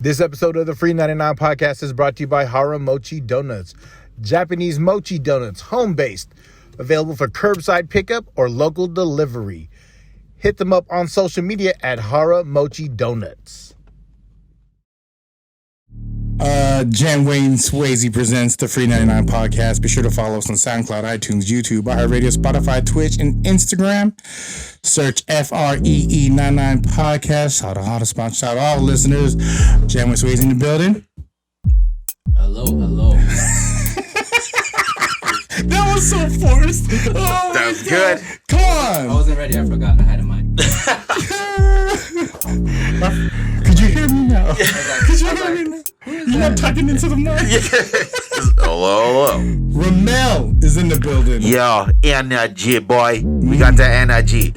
This episode of the FREE99 podcast is brought to you by Haramochi Donuts. Japanese mochi donuts, home-based, available for curbside pickup or local delivery. Hit them up on social media at Haramochi Donuts. Jan Wayne Swayze presents the FREE99 podcast. Be sure to follow us on SoundCloud, iTunes, YouTube, iHeartRadio, Spotify, Twitch, and Instagram. Search FREE99 podcast. Shout out to sponsor, shout out all listeners. Jan Wayne Swayze in the building. Hello. That was so forced. Oh, that was good. Come on. I wasn't ready. I forgot. I had a mic. Could you hear me now? Could you hear me now? You're not talking into the mic. Hello. Rommel is in the building. Yo, energy, boy. We got the energy.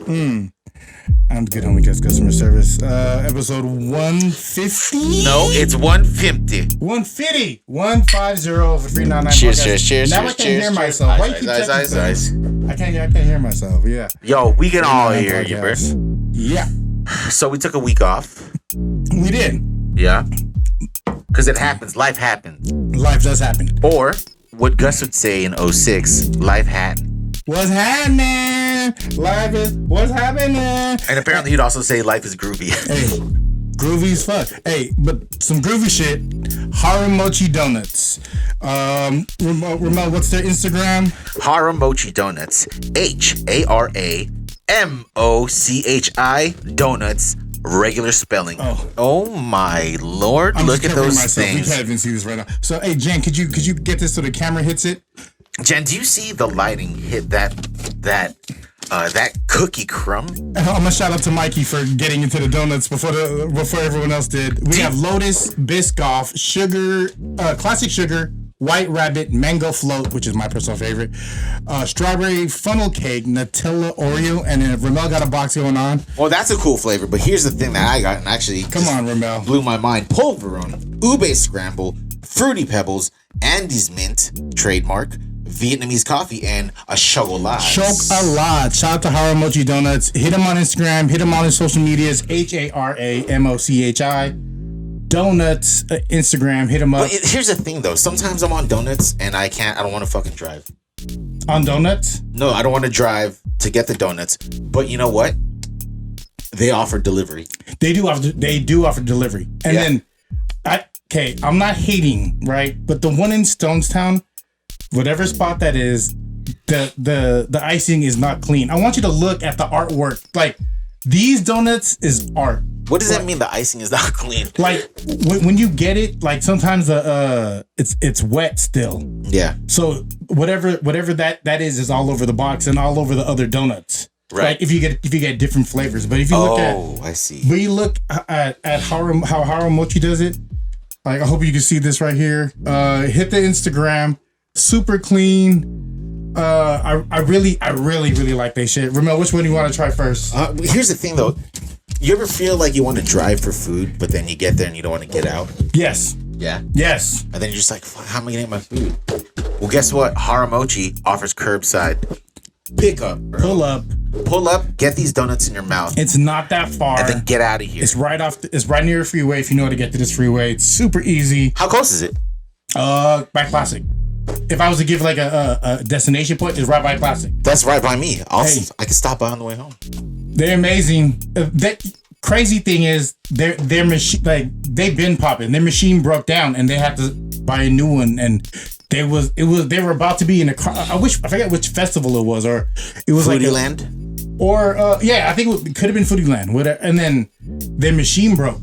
I'm good, homie. Just customer service. Episode 150. No, it's 150. 150 for FREE99. Cheers. Now I can't hear myself. Why you keep touching things? I can't hear myself. Yeah. Yo, we can all hear you, bro. Yeah. So we took a week off. We did. Yeah. Because it happens. Life happens. Life does happen. Or what Gus would say in 06, life hadn't. What's happening? Life is what's happening. And apparently he'd also say life is groovy. Hey, groovy as fuck. Hey, but some groovy shit. Haramochi Donuts. Ramel, what's their Instagram? Haramochi Donuts. HARAMOCHI Donuts. Regular spelling. Oh my lord! I'm Look at those myself. things. We can't even see this right now. So, hey, Jen, could you get this so the camera hits it? Jen, do you see the lighting hit that cookie crumb? I'm gonna shout out to Mikey for getting into the donuts before everyone else did. We have Lotus, Biscoff, sugar, classic sugar, White Rabbit, Mango Float, which is my personal favorite, strawberry funnel cake, Nutella Oreo, and then Ramel got a box going on. Well, that's a cool flavor, but here's the thing that I got, and actually Come on, Ramel. blew my mind. Polverone, Ube Scramble, Fruity Pebbles, Andes Mint, trademark, Vietnamese coffee, and a chocolat. Chocolat. Shout out to Haramochi Donuts. Hit them on Instagram. Hit them on his social medias. HARAMOCHI. Donuts, Instagram. Hit them up. But here's the thing, though. Sometimes I'm on donuts, and I don't want to fucking drive. On donuts? No, I don't want to drive to get the donuts. But you know what? They offer delivery. They do offer delivery. And then, I'm not hating, right? But the one in Stonestown, whatever spot that is, the icing is not clean. I want you to look at the artwork. Like, these donuts is art. What does that mean? The icing is not clean. Like when you get it, like sometimes it's wet still. Yeah. So whatever that is all over the box and all over the other donuts. Right. Like if you get different flavors, but if you look at I see. But you look at how Haramochi does it. Like I hope you can see this right here. Hit the Instagram. Super clean. I really like that shit. Ramel, which one do you want to try first? Here's the thing, though. You ever feel like you want to drive for food, but then you get there and you don't want to get out? Yes. Yeah. Yes. And then you're just like, fuck, how am I going to get my food? Well, guess what? Haramochi offers curbside pickup. Pull up, get these donuts in your mouth. It's not that far. And then get out of here. It's right near a freeway if you know how to get to this freeway. It's super easy. How close is it? By Classic. If I was to give like a destination point, it's right by Classic. That's right by me. I can stop by on the way home. They're amazing. That crazy thing is their machine, like they've been popping. Their machine broke down and they had to buy a new one. And they were about to be in a car. I forget which festival it was, or it was Foodyland? I think it could have been Foodyland. Whatever. And then their machine broke,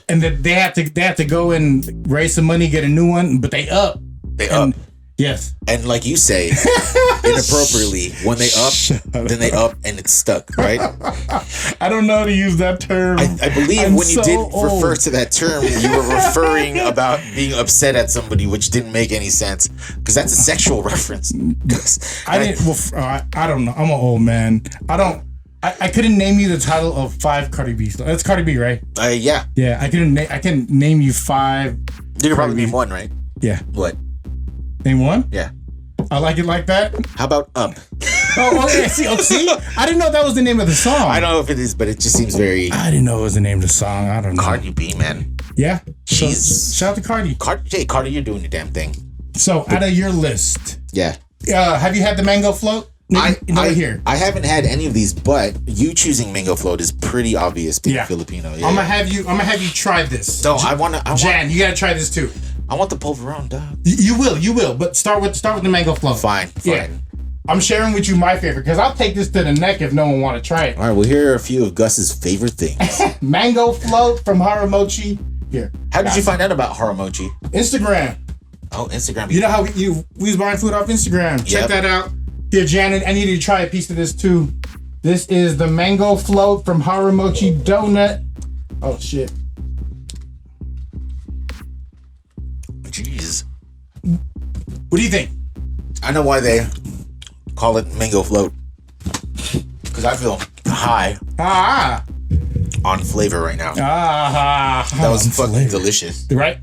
and then they had to go and raise some money, get a new one. But they up. Yes. And like you say, inappropriately, when they up, then they up and it's stuck, right? I don't know how to use that term. I believe when you did refer to that term, you were referring about being upset at somebody, which didn't make any sense because that's a sexual reference. I don't know. I'm an old man. I couldn't name you the title of 5 Cardi B. That's Cardi B, right? Yeah. Yeah, I can name you 5. You can probably name one, right? Yeah. What? Name one? Yeah. I like it like that. How about Up? Oh, okay. See? I didn't know that was the name of the song. I don't know if it is, but it just seems very... I didn't know it was the name of the song. I don't know. Cardi B, man. Yeah? Jeez. Shout out to Cardi. Cardi, you're doing your damn thing. So, out of your list, Yeah. have you had the mango float? Here. I haven't had any of these, but you choosing mango float is pretty obvious being Filipino. Yeah, I'm gonna have you try this. No, I want Jan, you gotta try this too. I want the polverone, dog. You will, but start with the mango float. Fine. Yeah. I'm sharing with you my favorite because I'll take this to the neck if no one want to try it. All right, well, here are a few of Gus's favorite things. Mango float from Haramochi. Here. How did you find out about Haramochi? Instagram. Oh, Instagram. You know how we was buying food off Instagram. Check that out. Here, Janet, I need you to try a piece of this too. This is the mango float from Haramochi Donut. Oh shit. Jeez. What do you think? I know why they call it mango float. Because I feel high on flavor right now. That was fucking delicious. Right?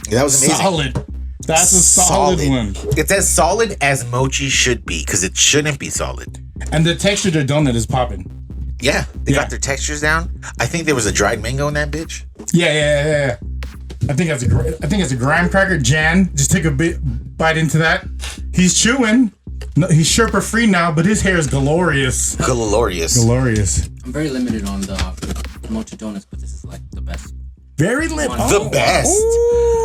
That was amazing. Solid. That's a solid one. It's as solid as mochi should be, because it shouldn't be solid. And the texture of the donut is popping. Yeah, they got their textures down. I think there was a dried mango in that bitch. Yeah. I think it's a graham cracker. Jan, just take a bite into that. He's chewing. No, he's Sherpa free now, but his hair is glorious. Glorious. I'm very limited on the mochi donuts, but this is like the best. Very limited. The best.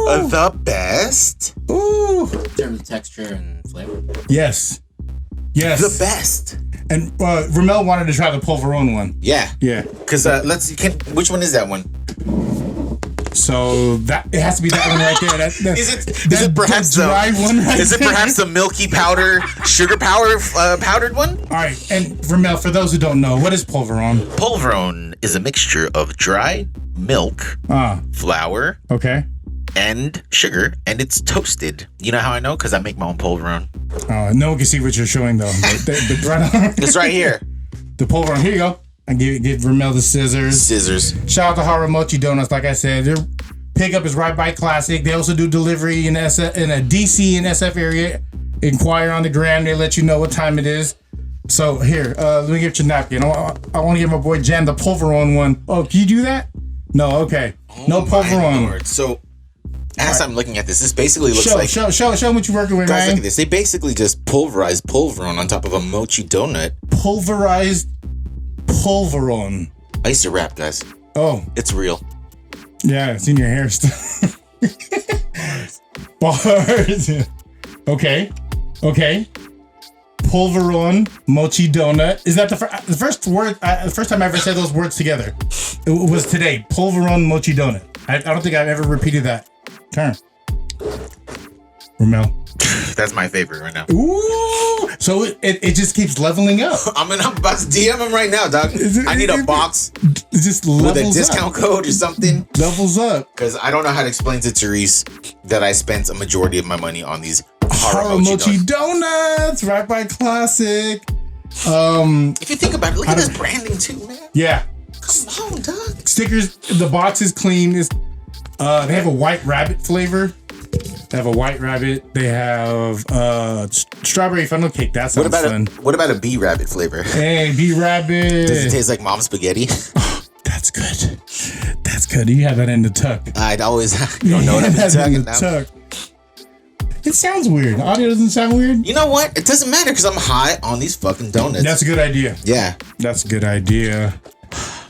The best. Ooh. In terms of texture and flavor. Yes. The best. And Rommel wanted to try the polverone one. Yeah. Because which one is that one? So it has to be that one right there. Is it perhaps the milky powder, sugar powdered one? All right, and Rommel, for those who don't know, what is polverone? Polverone is a mixture of dried milk, flour, and sugar, and it's toasted. You know how I know? Because I make my own polverone. No one can see what you're showing though. But right on. It's right here. The polverone. Here you go. I give Rommel the scissors. Shout out to Haramochi Donuts. Like I said, their pickup is right by Classic. They also do delivery in a DC and SF area. Inquire on the gram. They let you know what time it is. So here, let me get your napkin. I want to give my boy Jan the polverone one. Oh, can you do that? No, okay. No polverone. So, as I'm looking at this basically looks like... Show them what you're working with, guys, man. look at this. They basically just pulverized polverone on top of a mochi donut. Pulverized polverone. I used to rap, guys. Oh. It's real. Yeah, it's in your hair still. Bars. Okay. Polverone mochi donut. Is that the first word? The first time I ever said those words together, it was today. Polverone mochi donut. I don't think I've ever repeated that term. Rommel. That's my favorite right now. Ooh! So it just keeps leveling up. I'm about to DM him right now, dog. I need a box it just with a discount code or something. Levels up. Because I don't know how to explain to Therese that I spent a majority of my money on these Haramochi donuts, right by Classic. If you think about it, look at this branding too, man. Yeah. Come on, dog. Stickers. The box is clean. They have a white rabbit flavor. They have a white rabbit. They have strawberry funnel cake. That sounds fun. What about a bee rabbit flavor? Hey, bee rabbit. Does it taste like mom's spaghetti? Oh, that's good. That's good. You have that in the tuck. I'd always you don't know what I'm talking about. It sounds weird. The audio doesn't sound weird. You know what? It doesn't matter because I'm high on these fucking donuts. That's a good idea. Yeah. That's a good idea.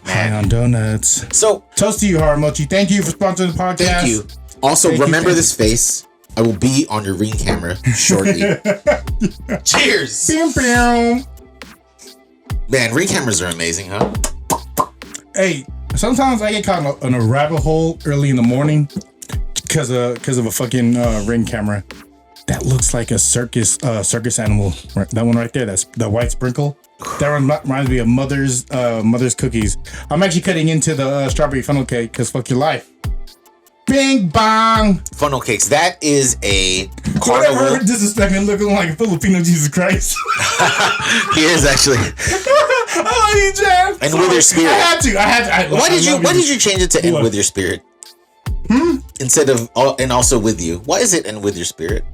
Man. High on donuts. So, toast to you, Haramochi. Thank you for sponsoring the podcast. Thank you. Also, remember this face. I will be on your ring camera shortly. Cheers. Bam, bam. Man, ring cameras are amazing, huh? Hey, sometimes I get caught in a rabbit hole early in the morning because of a fucking ring camera. That looks like a circus animal. That one right there. That's the white sprinkle. That reminds me of mother's cookies. I'm actually cutting into the strawberry funnel cake because fuck your life. Bing bong. Funnel cakes. That is a carnival. Whatever disrespecting looking like a Filipino Jesus Christ. He is actually. I love you, Jan. And with your spirit. I had to. Why did you change it to end with your spirit? Instead of and also with you. Why is it end with your spirit?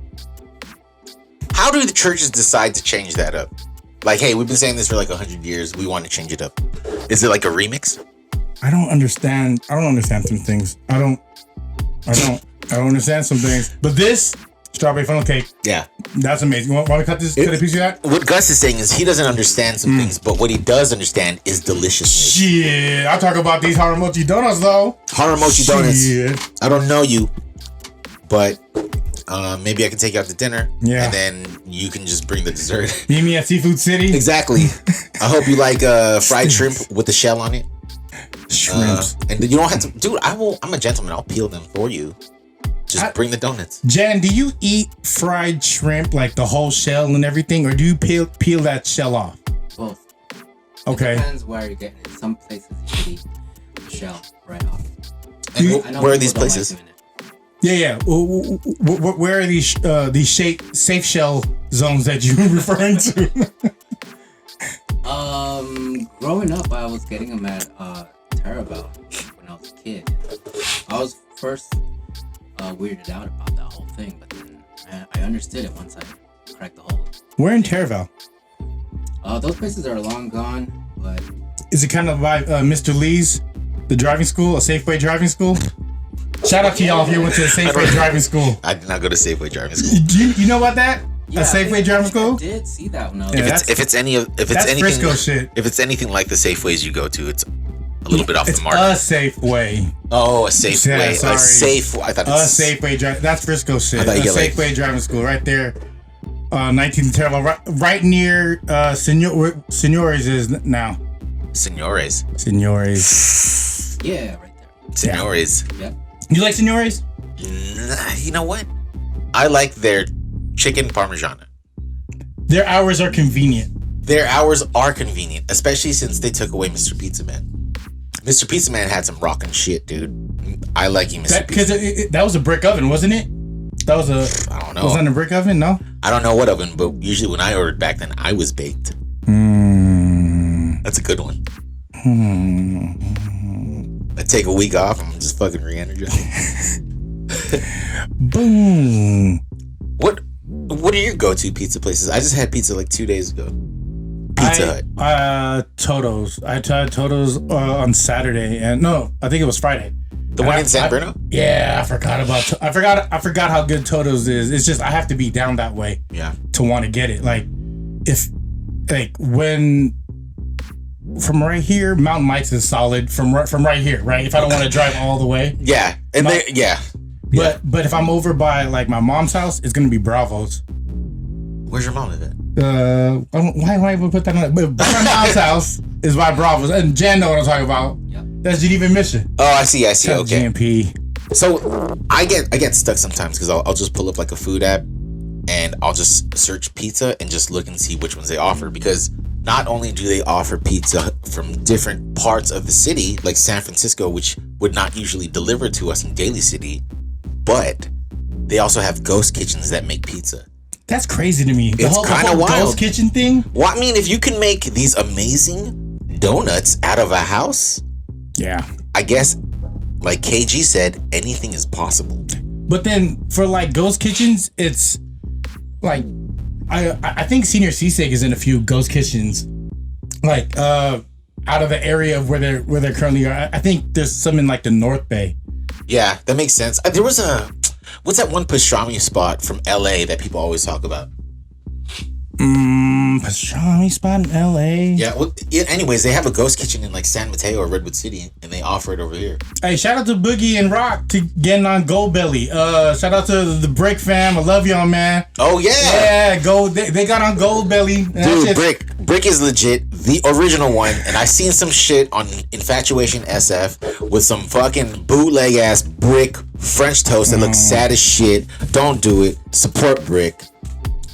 How do the churches decide to change that up? Like, hey, we've been saying this for like 100 years. We want to change it up. Is it like a remix? I don't understand some things. I don't understand some things. But this strawberry funnel cake, Yeah. that's amazing. Want me to cut a piece of that? What Gus is saying is he doesn't understand some things, but what he does understand is deliciousness. Shit, I talk about these Haramochi donuts though. Haramochi donuts. Shit. I don't know you, but maybe I can take you out to dinner. Yeah. And then you can just bring the dessert. Meet me at Seafood City. Exactly. I hope you like fried shrimp with the shell on it. Shrimps. And you don't have to, dude. I'm a gentleman. I'll peel them for you. Just bring the donuts. Jen, do you eat fried shrimp, like the whole shell and everything, or do you peel that shell off? Both. Okay. It depends where you're getting it. Some places you should eat the shell right off. And I know where are people these don't like places? doing it. Yeah. Where are these safe shell zones that you're referring to? Growing up, I was getting them at Terabell when I was a kid. I was first weirded out about that whole thing, but then I understood it once I cracked the hole. Where in Terraville? Those places are long gone, but Is it kind of by Mr. Lee's, the driving school, a Safeway driving school? Shout out to y'all if you went to a Safeway driving school. I did not go to Safeway driving school. You know about that? yeah, a Safeway driving school? I did see that when I was Yeah. If it's anything, Frisco shit. If it's anything like the Safeways you go to, it's a little bit off It's the mark. a Safeway. Oh, a Safeway. Yeah, A sorry. safe. I thought A it's Safeway driving. That's Frisco shit. I A thought you get, like- Safeway driving school right there. 19th Terraville, right near Senores is now. Senores. Senores. yeah, right there. Senores. Yep. You like Senores? You know what? I like their chicken parmigiana. Their hours are convenient. Their hours are convenient, especially since they took away Mr. Pizza Man. Mr. Pizza Man had some rockin' shit, dude. I like you, Mr. Because Pizza. that was a brick oven, wasn't it? That was a. I don't know. Was that a brick oven? No. I don't know what oven, but usually when I ordered back then, I was baked. That's a good one. I take a week off, I'm just fucking re-energized. Boom. What are your go-to pizza places? I just had pizza like 2 days ago. Pizza Hut. Toto's. I tried Toto's on Saturday, and no, I think it was Friday. The one in San Bruno? Yeah, I forgot about. I forgot how good Toto's is. It's just I have to be down that way. Yeah. To want to get it, when from right here, Mountain Mike's is solid. From right here, right? If I don't want to drive all the way. Yeah, and yeah. But if I'm over by like my mom's house, it's gonna be Bravo's. Where's your mom live at? Why even put that on? But by my mom's house is by Bravo's, and Jan know what I'm talking about. Yep. That's Geneva Mission. Oh, I see. Okay. GMP. So I get stuck sometimes because I'll just pull up like a food app and I'll just search pizza and just look and see which ones they offer, because not only do they offer pizza from different parts of the city, like San Francisco, which would not usually deliver to us in Daly City, but they also have ghost kitchens that make pizza. That's crazy to me. It's kind of wild. Ghost kitchen thing. Well, I mean, if you can make these amazing donuts out of a house, Yeah. I guess, like KG said, anything is possible. But then for like ghost kitchens, it's like I think Senior Seasick is in a few ghost kitchens, like out of the area of where they're currently are. I think there's some in like the North Bay. Yeah, that makes sense. There was what's that one pastrami spot from LA that people always talk about? Pastrami spot in LA. Yeah, well, anyways, they have a ghost kitchen in like San Mateo or Redwood City, and they offer it over here. Hey, shout out to Boogie and Rock to getting on Gold Belly. Shout out to the Brick fam. I love y'all, man. Oh yeah, Yeah, Gold. They got on Gold Belly. dude. Brick is legit, the original one, and I seen some shit on Infatuation SF with some fucking bootleg ass Brick French toast that looks sad as shit. Don't do it. Support Brick.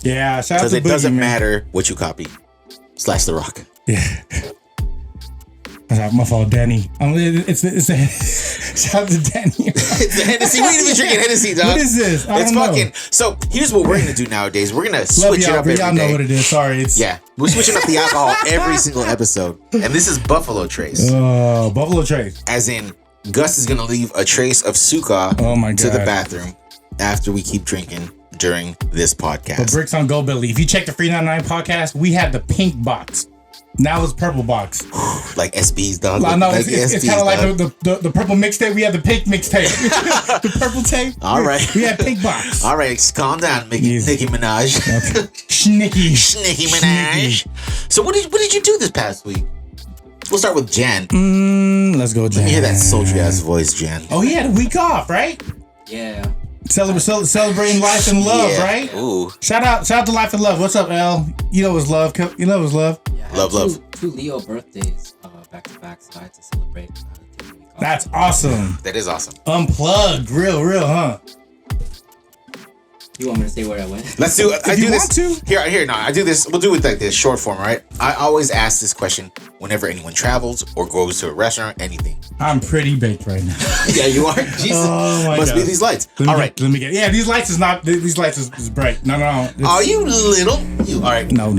Yeah, shout out Because to it Boogie, doesn't man. matter what you copy. / The Rock. Yeah. My fault, Danny. It's a shout out to Danny. It's a Hennessy. We ain't even drinking Hennessy, dog. What is this? I It's don't know. fucking. So here's what we're gonna do nowadays. We're gonna Love switch it y'all, up but every y'all know day. what it is. Sorry, it's Yeah, we're switching up the alcohol every single episode, and this is Buffalo Trace, Buffalo Trace. as in Gus is gonna leave a trace of suka Oh my to the God. bathroom after we keep drinking during this But podcast. Bricks on Gold Belly. If you check the FREE99 podcast, we have the pink box. Now it's purple box. Like SBs, dog. I know like it's kind of like the purple mixtape. We had the pink mixtape. The purple tape. All right. We had pink box. All right, calm down, Nicki Minaj. Nicki Minaj. So what did you do this past week? We'll start with Jan. Let's go, Jan. Let me hear that sultry ass voice, Jan. Oh, he had a week off, right? Yeah. Celebrating life and love, right? Ooh. Shout out to life and love. What's up, L? You know it's love. You know it's love. Yeah, I had two Leo birthdays back to back, so I had to celebrate. Taking a week off. That's awesome. That is awesome. Unplugged, real, huh? You want me to say where I went? Let's do it. I do this. Want to. Here. No, I do this. We'll do it like this, short form, right? I always ask this question whenever anyone travels or goes to a restaurant, anything. I'm pretty baked right now. Yeah, you are. Jesus. Oh my Must God. be these lights. Let Let me get. Yeah, these lights is not. These lights is bright. No. Are you little? All right. No.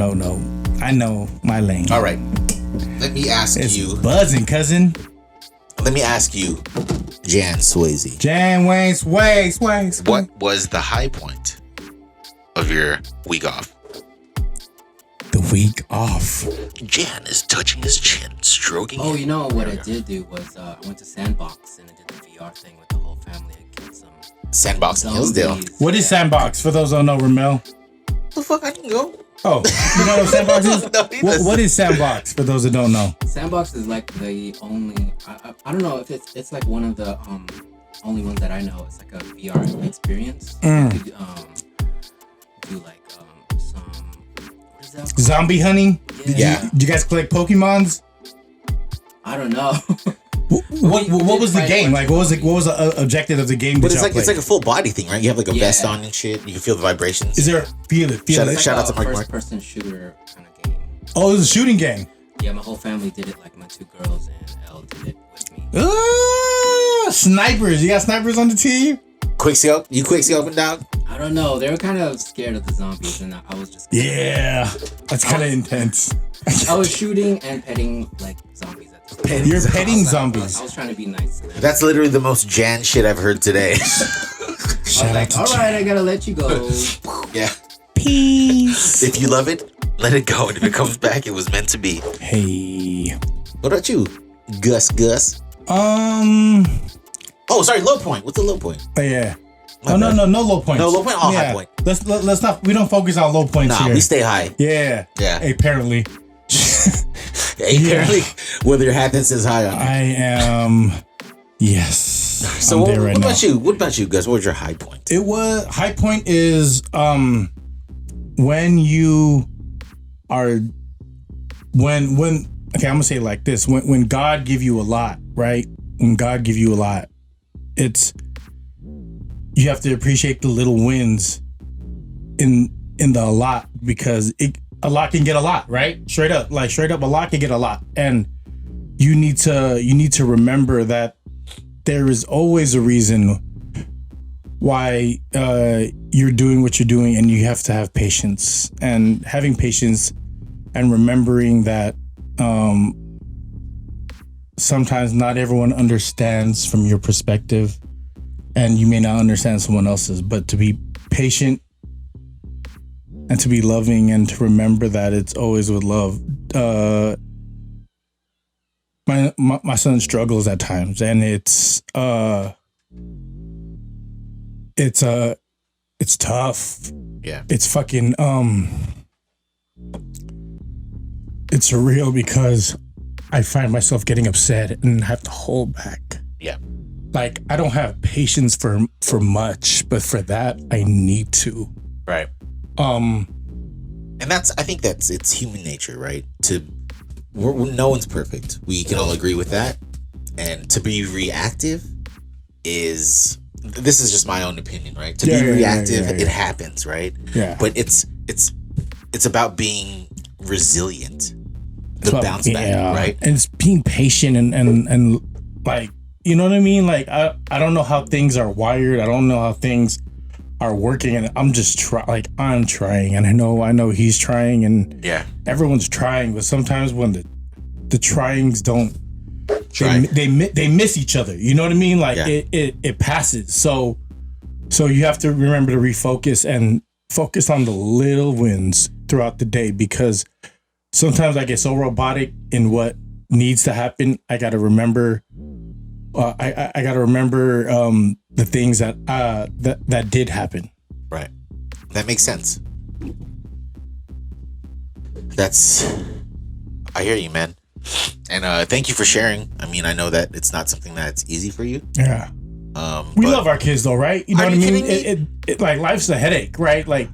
I know my lane. All right. Let me ask It's you. buzzing, cousin. Let me ask you, Jan Swayze. Jan Wayne Swayze. What was the high point of your week off? The week off. Jan is touching his chin, stroking Oh, it. you know what I did do was I went to Sandbox and I did the VR thing with the whole family. I killed some Sandbox in Hillsdale. zombies. What is Sandbox? For those who don't know, Ramel. The fuck I can go? Oh, you know what Sandbox is? No, he doesn't. What is Sandbox? For those that don't know. Sandbox is like the only. I don't know if it's like one of the only ones that I know. It's like a VR experience. You could, do like some. What is that called? Zombie hunting. Yeah. Did you guys collect Pokemons? I don't know. What was the game? Like, what was the objective of the game? But that it's y'all like it's played? like a full body thing, right? You have like a vest Yeah. on and shit. You can feel the vibrations. Is there feel it? Shout It's out like to a Mark. first-person shooter kind of game. Oh, it was a shooting game. Yeah, my whole family did it. Like my two girls and Elle did it with me. Snipers. You got snipers on the team? Quick scope? You quick scoping, dog? I don't know. They were kind of scared of the zombies, and I was just. Yeah. That's kind of intense. I was shooting and petting like zombies at the same time. You're petting I zombies. was trying to be nice to them. That's literally the most Jan shit I've heard today. Shout out to All right, I gotta let you go. Yeah. Peace. If you love it, let it go. And if it comes back, it was meant to be. Hey. What about you, Gus? Oh, sorry, low point. What's the low point? Yeah. My Oh no, bad. no low points. No low point? Oh, high point. Let's not. We don't focus on low points Nah, here. we stay high. Yeah. Yeah. Apparently. Apparently, whether your hat that says high on it. I am. Yes. So I'm what, there right what now. about you? What about you, Gus? What was your high point? It was high point is when you are when okay, I'm gonna say it like this. When God give you a lot, right? When God give you a lot, it's you have to appreciate the little wins in the a lot, because a lot can get a lot, right? Straight up a lot can get a lot. And you need to remember that there is always a reason why you're doing what you're doing, and you have to have patience. And having patience and remembering that sometimes not everyone understands from your perspective, and you may not understand someone else's, but to be patient and to be loving and to remember that it's always with love. My son struggles at times, and it's tough. Yeah. It's fucking it's surreal because I find myself getting upset and have to hold back. Yeah. Like, I don't have patience for much, but for that I need to. Right. And I think it's human nature, right? No one's perfect. We can all agree with that. And to be reactive this is just my own opinion, right? To be reactive, it happens, right? Yeah. But it's about being resilient. The bounce back, right? And it's being patient and like, you know what I mean? Like, I don't know how things are wired. I don't know how things are working, and I'm just I'm trying, and I know he's trying, and Yeah. everyone's trying, but sometimes when the tryings don't Try. they miss each other. You know what I mean? Like, Yeah. it passes. So you have to remember to refocus and focus on the little wins throughout the day, because sometimes I get so robotic in what needs to happen. I got to remember. I got to remember the things that did happen. Right. That makes sense. I hear you, man. And thank you for sharing. I mean, I know that it's not something that's easy for you. Yeah. We love our kids though, right? You know what I mean? It like life's a headache, right? Like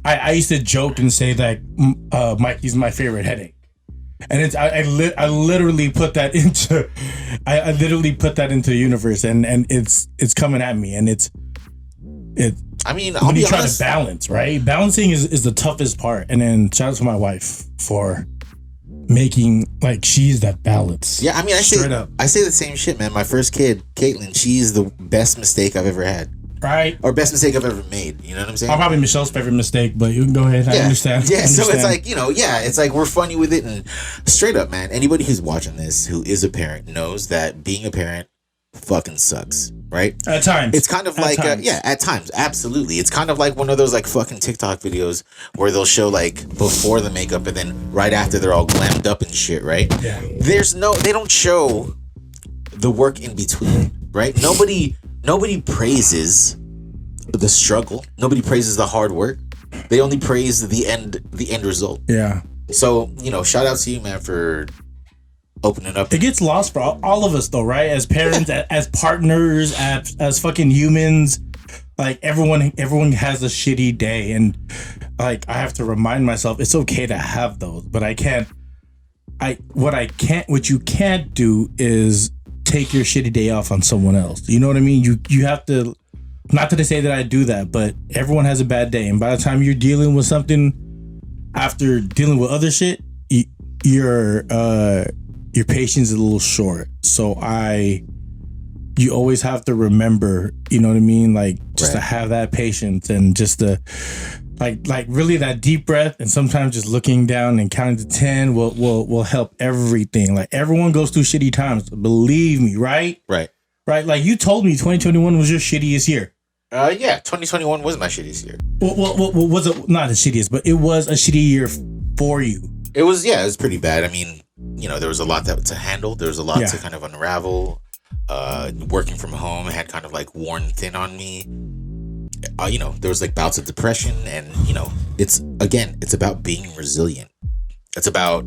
I used to joke and say that Mikey's my favorite headache. And it's I literally put that into I literally put that into the universe and it's coming at me and it's I mean, when you try to balance, right? Balancing is the toughest part. And then shout out to my wife for making, like, she's that balance. Yeah, I mean, I say the same shit, man. My first kid, Caitlin, she's the best mistake I've ever had. Right. Or best mistake I've ever made. You know what I'm saying? Probably Michelle's favorite mistake, but you can go ahead. Yeah. I understand. Yeah, so it's like, it's like we're funny with it. And straight up, man, anybody who's watching this who is a parent knows that being a parent fucking sucks, right? At times. It's kind of like, at times, absolutely. It's kind of like one of those like fucking TikTok videos where they'll show like before the makeup and then right after they're all glammed up and shit, right? Yeah. They don't show the work in between, right? Nobody praises the struggle. Nobody praises the hard work. They only praise the end result. Yeah. So, shout out to you, man, for opening up. It gets lost for all of us though, right? As parents, as partners, as fucking humans, like everyone has a shitty day, and like I have to remind myself it's okay to have those, but what you can't do is take your shitty day off on someone else. You know what I mean? You have to, not to say that I do that, but everyone has a bad day, and by the time you're dealing with something after dealing with other shit, your patience is a little short. So you always have to remember, you know what I mean? Like just to have that patience and just to like really that deep breath, and sometimes just looking down and counting to 10 will help everything. Like everyone goes through shitty times. Believe me, right? Right. Right. Like you told me 2021 was your shittiest year. Yeah, 2021 was my shittiest year. Well, was it not the shittiest, but it was a shitty year for you. It was pretty bad. I mean, there was a lot to handle. There was a lot to kind of unravel. Working from home had kind of like worn thin on me. There was like bouts of depression, and it's about being resilient. It's about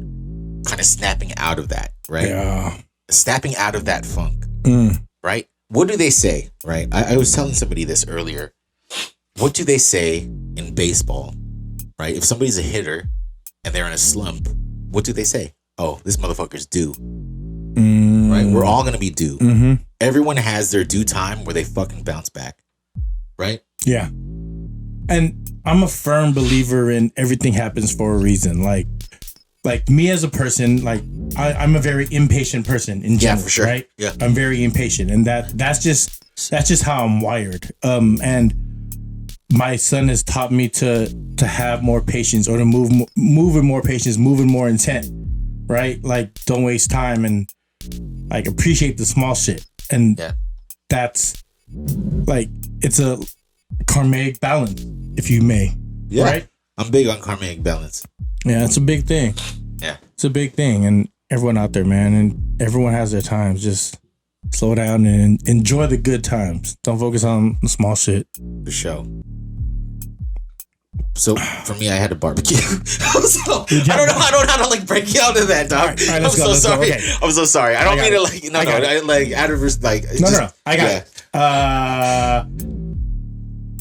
kind of snapping out of that, right? Yeah. Snapping out of that funk, right? What do they say, right? I was telling somebody this earlier. What do they say in baseball, right? If somebody's a hitter and they're in a slump, what do they say? Oh, this motherfucker's due. Right? We're all going to be due. Mm-hmm. Everyone has their due time where they fucking bounce back. Right? Yeah. And I'm a firm believer in everything happens for a reason. Like me as a person, like I'm a very impatient person in general, for sure. Right? Yeah. I'm very impatient, and that's just how I'm wired. And my son has taught me to have more patience, or to move with more patience, move with more intent. Right? Like don't waste time, and like appreciate the small shit. And that's like, it's a karmic balance, if you may. Yeah. Right? I'm big on karmic balance. Yeah, it's a big thing. Yeah. It's a big thing. And everyone out there, man, and everyone has their times. Just slow down and enjoy the good times. Don't focus on the small shit. For sure. So for me, I had a barbecue. I don't know how to like break you out of that, dog. All right, I'm so sorry. Okay. I'm so sorry. I don't mean to like like out of like. No. I got it.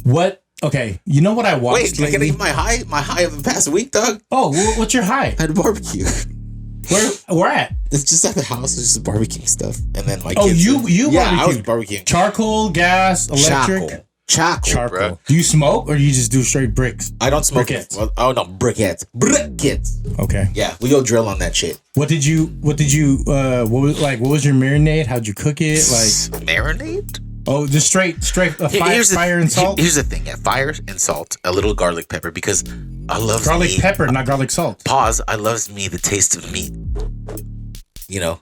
What? Okay, you know what I watched? Wait, can I give my high of the past week, dog? Oh, what's your high? I had a barbecue. Where at? It's just at the house. It's just barbecuing stuff, and then my kids. You barbecued. I was barbecuing. Charcoal, gas, electric. Charcoal, bro. Do you smoke, or do you just do straight bricks? I don't smoke. Briquettes. Well, oh no, briquettes. Okay. Yeah, we go drill on that shit. What was your marinade? How'd you cook it? Like marinade? Oh, just straight fire and salt. Here's the thing: fire and salt, a little garlic pepper, because I love garlic pepper, not garlic salt. Pause. I loves me the taste of meat. You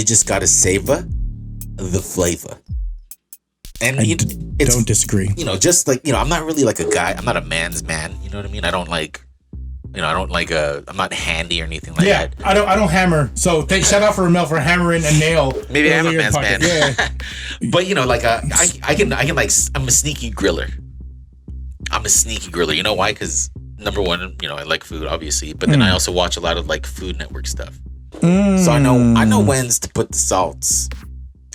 just gotta savor the flavor. And don't disagree. Just like I'm not really like a guy. I'm not a man's man. You know what I mean? I don't like. I don't like I'm not handy or anything like Yeah, that. I don't hammer. So shout out for Ramel for hammering a nail. Maybe I'm a earlier in man's man. pocket. Yeah. But like I can like I'm a sneaky griller. You know why? Because number one, I like food, obviously, but then I also watch a lot of like Food Network stuff. So I know when's to put the salts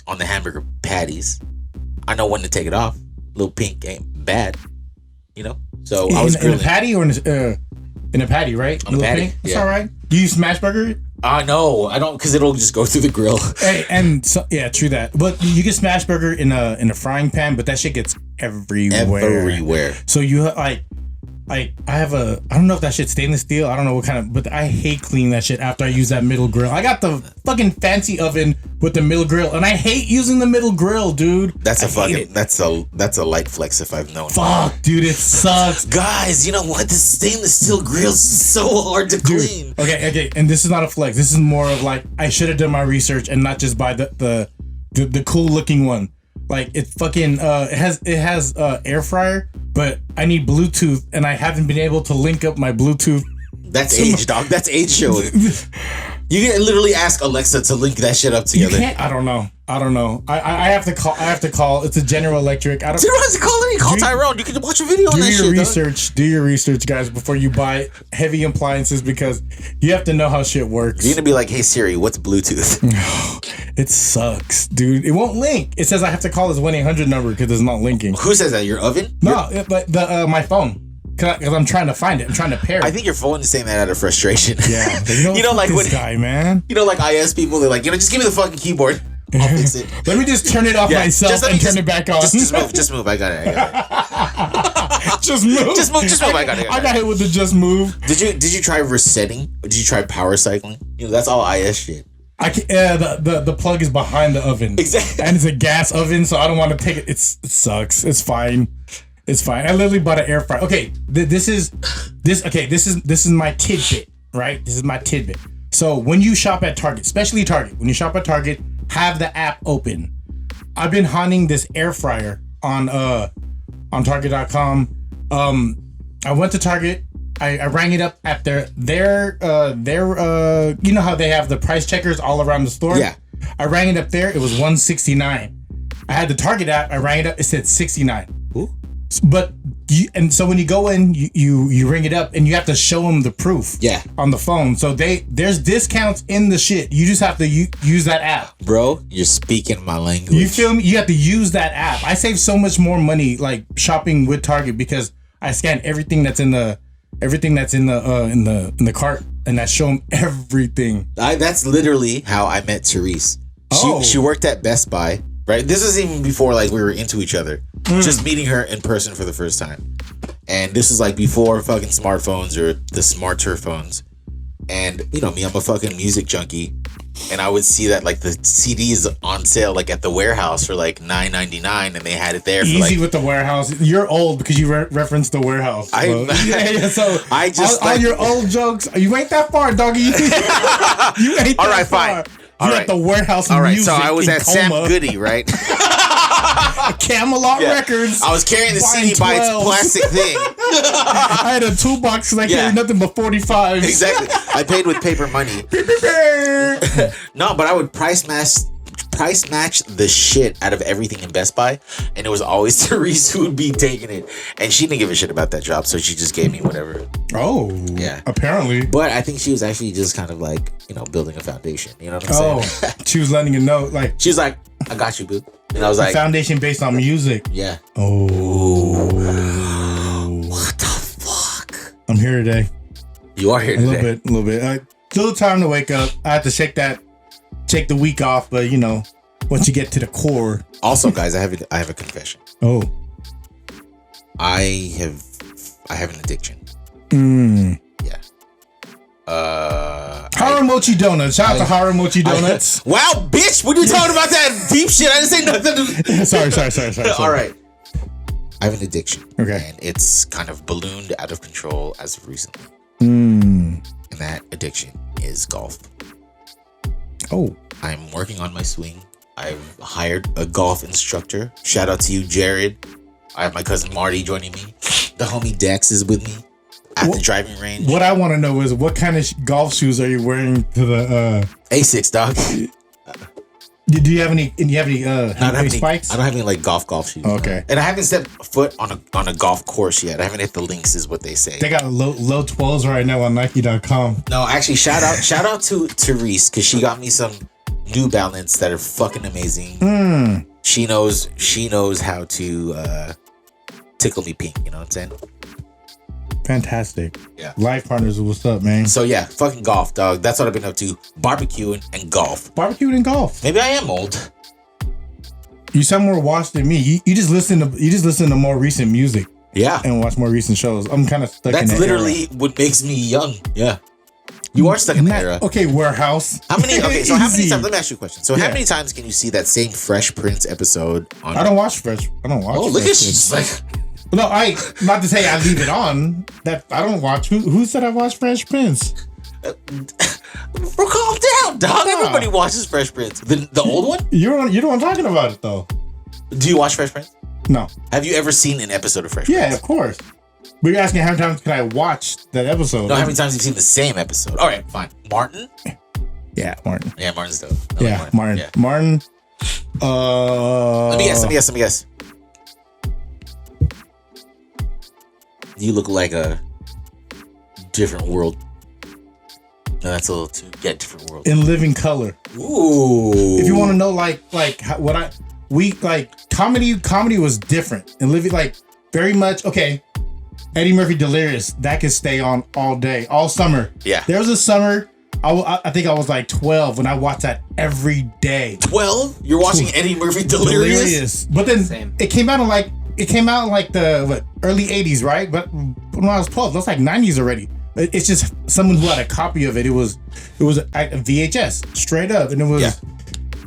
on the hamburger patties. I know when to take it off. Little pink ain't bad, So I was grilling. In a patty or in a patty, right? On a patty, pink? That's yeah. all right. Do you smash burger it? No, I don't, because it'll just go through the grill. Hey, and so, yeah, true that. But you can smash burger in a frying pan, but that shit gets everywhere. So you I don't know if that shit's stainless steel. I don't know what kind of, but I hate cleaning that shit after I use that middle grill. I got the fucking fancy oven with the middle grill, and I hate using the middle grill, dude. That's a light flex if I've known. Fuck, dude, it sucks. Guys, you know what? The stainless steel grill's so hard to clean. Okay, and this is not a flex. This is more of like I should have done my research and not just buy the cool looking one. Like it fucking it has air fryer, but I need Bluetooth and I haven't been able to link up my Bluetooth. That's age, dog. That's age showing. You can literally ask Alexa to link that shit up together. You can't. I don't know. I have to call. It's a General Electric. You don't have to call any. Call Tyrone. You can watch a video on that shit. Do your research, guys, before you buy heavy appliances because you have to know how shit works. You're gonna be like, "Hey Siri, what's Bluetooth?" It sucks, dude. It won't link. It says I have to call this 1-800 number because it's not linking. Who says that? Your oven? No, but my phone. Because I'm trying to find it. I'm trying to pair it. I think your phone is saying that out of frustration. Yeah. Like this when guy, man. Like IS people, they're like, just give me the fucking keyboard. I'll fix it. Let me just turn it off myself and turn it back on. Just move. I got it. Just move. Just move. I got it. I got hit with the just move. Did you try resetting? Or did you try power cycling? That's all IS shit. I can, the plug is behind the oven. Exactly. And it's a gas oven, so I don't want to take it. It sucks. It's fine. I literally bought an air fryer. Okay, this is my Tid Bit, right? This is my Tid Bit. So when you shop at Target, especially Target, have the app open. I've been hunting this air fryer on Target.com. I went to Target. I rang it up at their you know how they have the price checkers all around the store? Yeah. I rang it up there. It was $169. I had the Target app. I rang it up. It said $69. Ooh. But so when you go in, you ring it up and you have to show them the proof. Yeah. On the phone. So there's discounts in the shit. You just have to use that app. Bro, you're speaking my language. You feel me? You have to use that app. I save so much more money like shopping with Target because I scan everything that's in the cart and I show them everything. That's literally how I met Therese. Oh. She worked at Best Buy, right? This was even before like we were into each other. Just meeting her in person for the first time. And this is like before fucking smartphones or the smarter phones. And me, I'm a fucking music junkie. And I would see that like the CD is on sale like at the warehouse for like $9.99 and they had it there for Easy with the warehouse. You're old because you referenced the warehouse. So I just all your old jokes. You ain't that far, doggy. You ain't all that right, far. fine. You're at the warehouse. All right, music so I was at Coma. Sam Goody, right? Camelot Records. I was carrying the CD by its plastic thing. I had a toolbox because I carried nothing but 45. Exactly. I paid with paper money. No, but I would price match the shit out of everything in Best Buy, and it was always Therese who would be taking it, and she didn't give a shit about that job, so she just gave me whatever. Oh, yeah. Apparently, but I think she was actually just kind of like building a foundation. You know what I'm saying? She was letting you know, like she was like, "I got you, boo," and I was like, "Foundation based on music." Yeah. Oh, what the fuck? I'm here today. You are here today. A little bit. Still time to wake up. I have to shake the week off, but once you get to the core. Also, guys, I have a confession. Oh. I have an addiction. Yeah. Haramochi donuts. Shout out to Haramochi donuts. Wow, bitch! When you talking about that deep shit, I didn't say nothing. Sorry. All right. I have an addiction. Okay. And it's kind of ballooned out of control as of recently. And that addiction is golf. Oh. I'm working on my swing. I've hired a golf instructor. Shout out to you, Jared. I have my cousin Marty joining me. The homie Dex is with me. at the driving range. What I want to know is what kind of golf shoes are you wearing to the Asics, dog. Do you have any? Do you have any spikes? I don't have any like golf shoes. Okay. No. And I haven't stepped foot on a golf course yet. I haven't hit the links, is what they say. They got low 12s right now on Nike.com. No, actually, shout out to Reese, because she got me some New Balance that are fucking amazing. She knows how to tickle me pink. You know what I'm saying? Fantastic. Yeah. Life partners, what's up, man? So yeah, fucking golf, dog. That's what I've been up to. Barbecuing and golf. Barbecuing and golf. Maybe I am old. You sound more washed than me. You just listen to more recent music. Yeah. And watch more recent shows. I'm kind of stuck in that literally era. what makes me young. Yeah. You are stuck in that era. Okay, Warehouse. How many times, let me ask you a question. So Yeah. how many times can you see that same Fresh Prince episode on I don't watch Fresh. Oh, look at you. Just like No, not to say I leave it on. That I don't watch. Who said I watch Fresh Prince? calm down, dog. No. Everybody watches Fresh Prince. The old one? You're the one talking about it though. Do you watch Fresh Prince? No. Have you ever seen an episode of Fresh Yeah, Prince? of course. But you're asking how many times can I watch that episode? No, how many times have you seen the same episode? All right, fine. Martin? Yeah, Martin. Yeah, Martin's dope. I like Yeah, Martin. Yeah. Martin. Let me guess. You look like a different world. No, that's a little too different world. In living color. Ooh. If you want to know, comedy was different and living very much. Okay, Eddie Murphy Delirious, that could stay on all day, all summer. Yeah. There was a summer. I think I was like 12 when I watched that every day. 12? You're watching Eddie Murphy Delirious? But then Same. it came out in the early 80s, right? But when I was 12, that's like 90s already. It's just someone who had a copy of it. It was a VHS straight up, and it was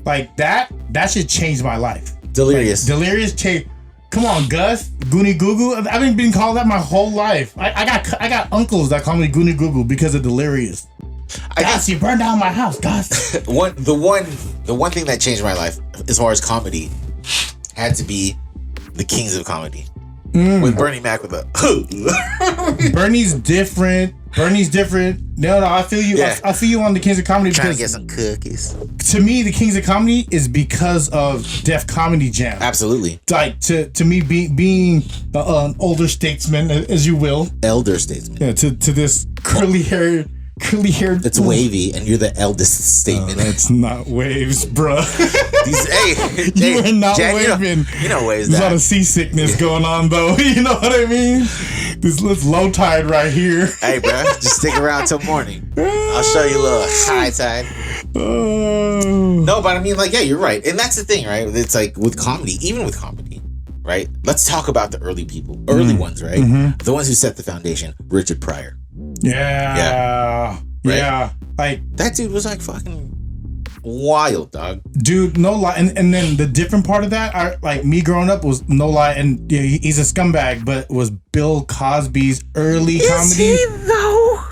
like that. That should change my life. Delirious. Delirious change. Come on, Gus, Goonie Goo Goo. I've been called that my whole life. I got uncles that call me Goonie Goo Goo because of Delirious. Gus, you burned down my house, Gus. The one thing that changed my life as far as comedy had to be the Kings of Comedy. With Bernie Mac with a Bernie's different. No, I feel you. Yeah. I feel you on the Kings of Comedy trying because to get some cookies. to me, the Kings of Comedy is because of Def Comedy Jam. Absolutely. Like to me, being an older statesman, as you will, Elder statesman. yeah, to this curly haired. It's wavy, and you're the eldest statement. That's not waves, bruh. You are not Jan, waving. You know waves. There's a lot That. of seasickness going on, though. You know what I mean? This low tide right here. Hey, bro, just stick around till morning. I'll show you a little high tide. Oh. No, but I mean, like, yeah, you're right, and that's the thing, right? It's like with comedy, even with comedy, right? Let's talk about the early people, ones, right? Mm-hmm. The ones who set the foundation. Richard Pryor. Yeah. Right. Yeah. Like, That dude was like fucking wild, dog. dude, no lie. And then the different part of that, like me growing up, was no lie. And yeah, he's a scumbag, but was Bill Cosby's early comedy. though?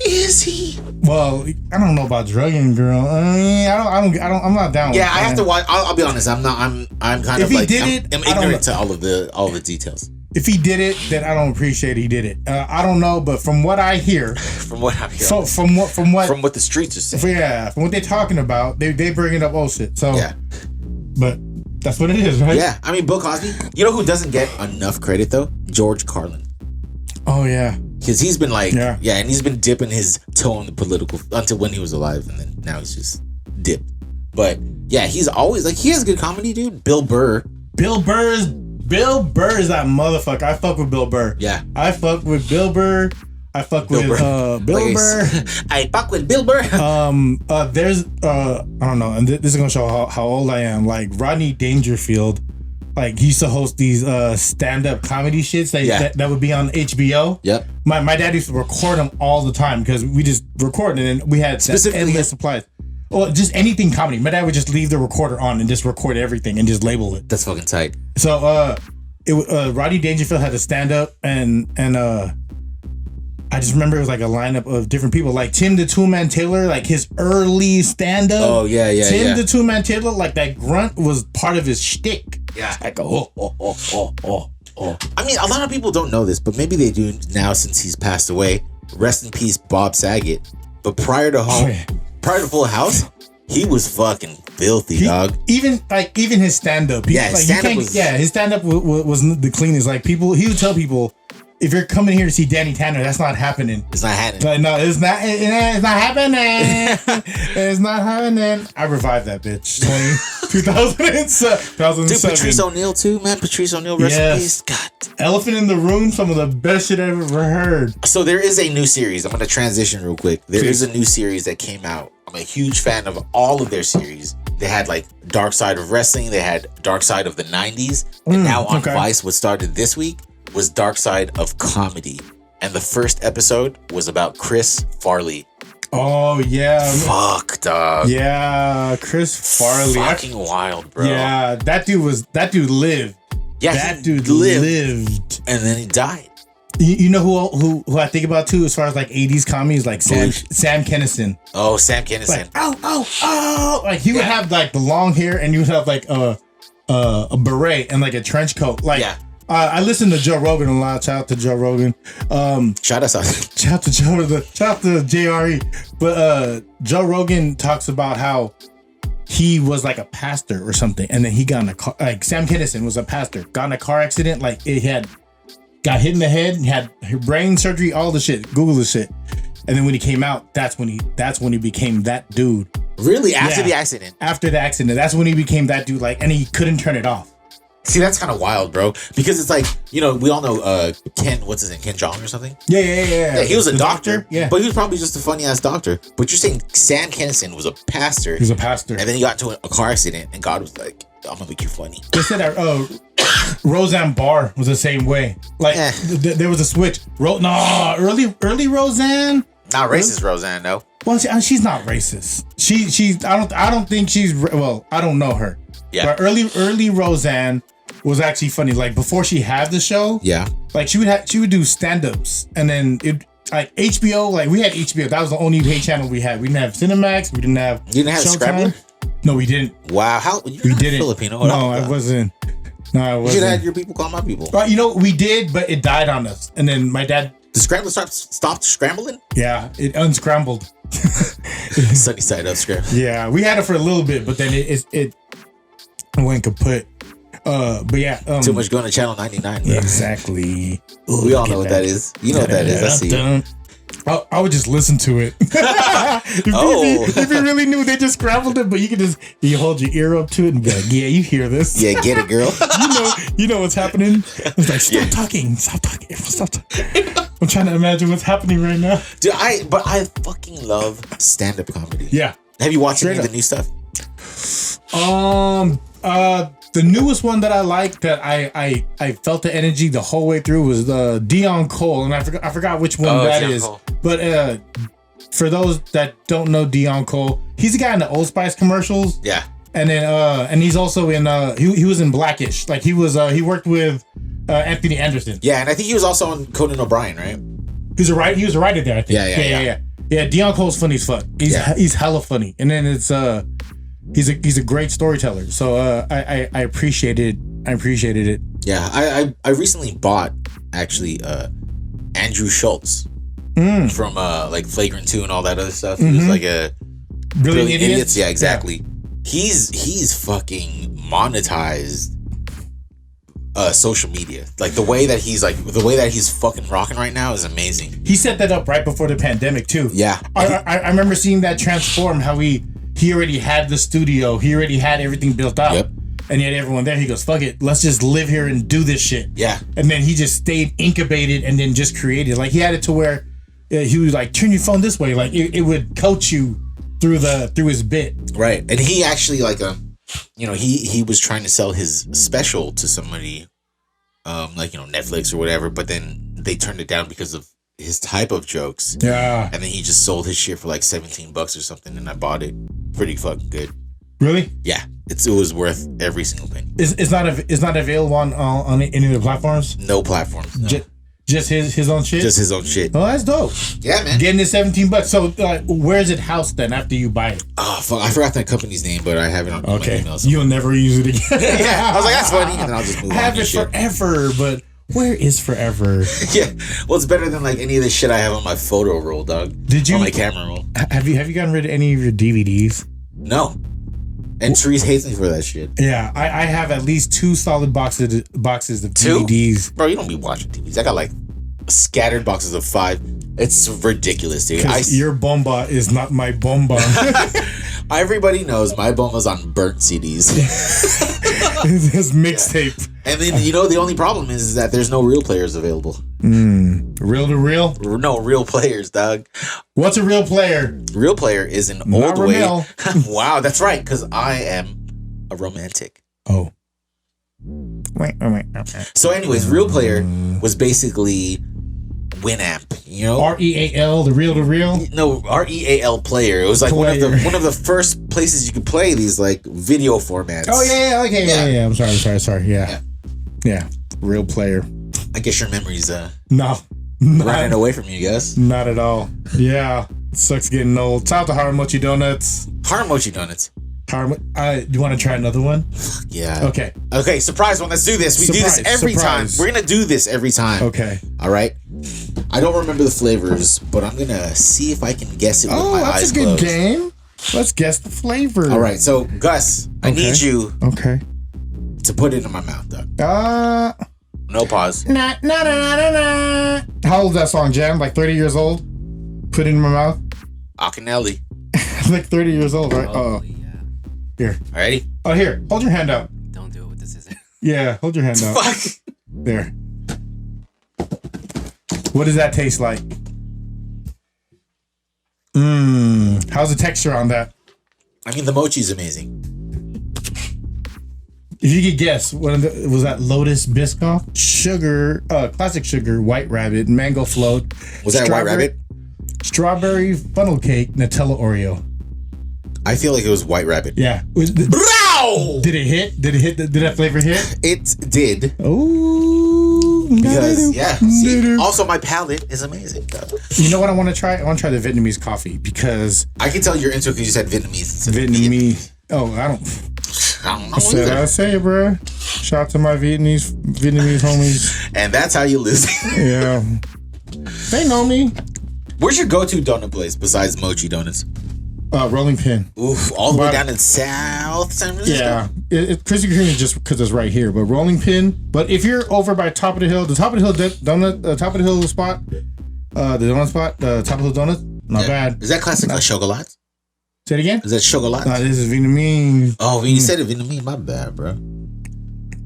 Is he? Well, I don't know about drugging, girl. I'm not down. Yeah, with I have that. to watch. I'll be honest. I'm kind If of he like. did I'm it, I don't ignorant know. to all the details. If he did it, then I don't appreciate he did it. I don't know, but from what I hear, From what I'm hearing, from what the streets are saying. from what they're talking about, they bringing up old shit. So Yeah. but that's what it is, right? Yeah, I mean Bill Cosby. You know who doesn't get enough credit though? George Carlin. Oh yeah. Because he's been like, Yeah. and he's been dipping his toe in the political until when he was alive, and then now he's just dipped. But yeah, he's always like, he has good comedy, dude. Bill Burr. Bill Burr is that motherfucker. I fuck with Bill Burr. Yeah. I fuck with Bill Burr. I fuck with Bill Burr. I fuck with Bill Burr. There's I don't know, and this is gonna show how old I am. Like Rodney Dangerfield, like he used to host these stand-up comedy shits that would be on HBO. Yep. My dad used to record them all the time because we just recorded and then we had endless supplies. Well, just anything comedy. My dad would just leave the recorder on and just record everything and just label it. That's fucking tight. So Rodney Dangerfield had a stand-up and I just remember it was like a lineup of different people, like Tim the Two-Man Taylor, like his early stand-up. Oh yeah. Tim the Two-Man Taylor, like that grunt was part of his shtick. Yeah. Like oh. I mean, a lot of people don't know this, but maybe they do now since he's passed away. Rest in peace, Bob Saget. But prior to Full House, he was fucking filthy, dog. Even his stand up. Yeah, his stand up was the cleanest. Like he would tell people, if you're coming here to see Danny Tanner, that's not happening. It's not happening. Like, no, it's not happening. It's not happening. I revived that bitch. 2007. Dude, Patrice O'Neal too, man. Patrice O'Neal, rest in peace. God. Elephant in the Room, some of the best shit I've ever heard. So there is a new series. I'm going to transition real quick. There is a new series that came out. I'm a huge fan of all of their series. They had like Dark Side of Wrestling. They had Dark Side of the 90s. And now on Vice, what started this week was Dark Side of Comedy. And the first episode was about Chris Farley. Oh, yeah. Fuck, dog. Yeah, Chris Farley. Fucking wild, bro. Yeah, that dude lived. Yeah, that dude lived. And then he died. You know who I think about too, as far as like 80s comedies, like Sam Kinison. Oh, Sam Kinison. Like, oh. Like he would have like the long hair, and you would have like a beret and like a trench coat. Like, I listen to Joe Rogan a lot. Shout out to Joe Rogan. Shout out to JRE. But Joe Rogan talks about how he was like a pastor or something, and then he got in a car. Like Sam Kinison was a pastor, got in a car accident. Like got hit in the head, had brain surgery, all the shit. Google the shit. And then when he came out, that's when he became that dude. Really? After the accident? After the accident, that's when he became that dude. Like, and he couldn't turn it off. See, that's kind of wild, bro. Because it's like, we all know Ken, what's his name? Ken Jeong or something? Yeah. He was a doctor. Yeah. But he was probably just a funny ass doctor. But you're saying Sam Kinison was a pastor. He was a pastor. And then he got into a car accident, and God was like, I'm gonna make you funny. They said that Roseanne Barr was the same way. Like, there was a switch. Early Roseanne. Not racist Roseanne, though. Well, she's not racist. I don't think she's. Well, I don't know her. Yeah. But early Roseanne was actually funny. Like before she had the show. Yeah. Like she would do stand-ups, and then like HBO. Like we had HBO. That was the only pay channel we had. We didn't have Cinemax. We didn't have. You didn't have Scrambler? No, we didn't. Wow. We didn't. Filipino? No, I wasn't. No, I wasn't. You should have had your people call my people. But we did, but it died on us. And then my dad. The Scrambler stopped scrambling? Yeah, it unscrambled. Sunny side up scramble. Yeah, we had it for a little bit, but then it went kaput. But yeah, too much going to channel 99. Bro. Exactly. We all know what that is. You know what that is. I see. I would just listen to it. If you really knew, they just scrambled it, but you hold your ear up to it and be like, yeah, you hear this. Yeah, get it, girl. you know what's happening. It's like, stop talking. I'm trying to imagine what's happening right now. Dude, I fucking love stand-up comedy. Yeah. Have you watched any of the new stuff? The newest one that I liked that I felt the energy the whole way through was Dion Cole, and I forgot which one that Dion is. Cole. But for those that don't know Dion Cole, he's the guy in the Old Spice commercials. Yeah. And then and he's also in he was in Blackish. Like he worked with Anthony Anderson. Yeah, and I think he was also on Conan O'Brien, right? He was a writer there, I think. Yeah. Yeah, Dion Cole's funny as fuck. He's hella funny. And then it's he's a great storyteller. So I appreciated it. Yeah, I recently bought actually Andrew Schultz from like Flagrant 2 and all that other stuff. He was like a Brilliant Idiots. Yeah, exactly. Yeah. He's fucking monetized social media. Like the way that he's fucking rocking right now is amazing. He set that up right before the pandemic too. Yeah. I remember seeing that transform, how he already had the studio, he already had everything built out. Yep. And he had everyone there. He goes, fuck it, let's just live here and do this shit. Yeah. And then he just stayed incubated and then just created. Like he had it to where he was like, turn your phone this way. Like it would coach you through his bit. Right. And he actually he was trying to sell his special to somebody, Netflix or whatever, but then they turned it down because of his type of jokes. Yeah. And then he just sold his shit for like $17 or something, and I bought it. Pretty fucking good. Really? Yeah. It was worth every single penny. It's not available on any of the platforms? No platforms. No. Just his own shit? Just his own shit. Oh, that's dope. Yeah, man. Getting it $17. So where is it housed then after you buy it? Oh, fuck. I forgot that company's name, but I have it on my email. You'll never use it again. Yeah. I was like, that's funny. And then I'll just move on. I have it forever, but where is forever? Yeah. Well, it's better than like any of the shit I have on my photo roll, dog. Did you? On my camera roll. Have you gotten rid of any of your DVDs? No. And Therese hates me for that shit. Yeah, I have at least 2 solid boxes of DVDs. Bro, you don't be watching TVs. I got like scattered boxes of 5. It's ridiculous, dude. Your bomba is not my bomba. Everybody knows my bomba's on burnt CDs. It's mixtape. Yeah. And then, the only problem is that there's no real players available. Reel to reel? No real players, dog. What's a real player? Real player is an not old Rommel. way. Wow, that's right, because I am a romantic. Oh. So anyways, real player was basically Winamp, REAL, the reel to reel? No, REAL player. It was like one of the first places you could play these like video formats. Oh yeah, okay, yeah. I'm sorry. Yeah. Real player. I guess your memory's No. running away from you guys. Not at all. Yeah. It sucks getting old. Shout out to Haramochi Donuts. Haramochi donuts. Do you want to try another one? Yeah. Okay, surprise one. Let's do this. We do this every time. We're going to do this every time. Okay. All right. I don't remember the flavors, but I'm going to see if I can guess it with my eyes closed. Oh, that's a good game. Let's guess the flavor. All right. So, Gus, I need you to put it in my mouth, though. No pause. Nah. How old is that song, Jam? Like 30 years old? Put it in my mouth? Akinelli. Like 30 years old, right? Probably, yeah. Here. Ready? Oh, here. Hold your hand out. Don't do it with the scissors. Yeah, hold your hand out. Fuck. There. What does that taste like? How's the texture on that? I mean, the mochi's amazing. If you could guess, was that Lotus Biscoff, sugar, classic sugar, white rabbit, mango float? Was that white rabbit? Strawberry funnel cake, Nutella Oreo. I feel like it was white rabbit. Yeah. Bro! Did it hit? Did that flavor hit? It did. Oh. Because, see, also my palate is amazing, though. You know what I want to try? I want to try the Vietnamese coffee because... I can tell you're into it because you said Vietnamese. Vietnamese. Oh, I don't know either. I say it, bro. Shout out to my Vietnamese homies. And that's how you lose. Yeah. They know me. Where's your go-to donut place besides Mochi Donuts? Rolling Pin. Oof, all the way down in South San Francisco? Yeah. Krispy Kreme is just because it's right here, but Rolling Pin. But if you're over by Top of the Hill spot, the donut spot, the Top of the Hill Donut, not bad. Is that classic chocolate? Say it again? Is that chocolate? No, this is Vietnamese. Oh, you said it Vietnamese. My bad, bro.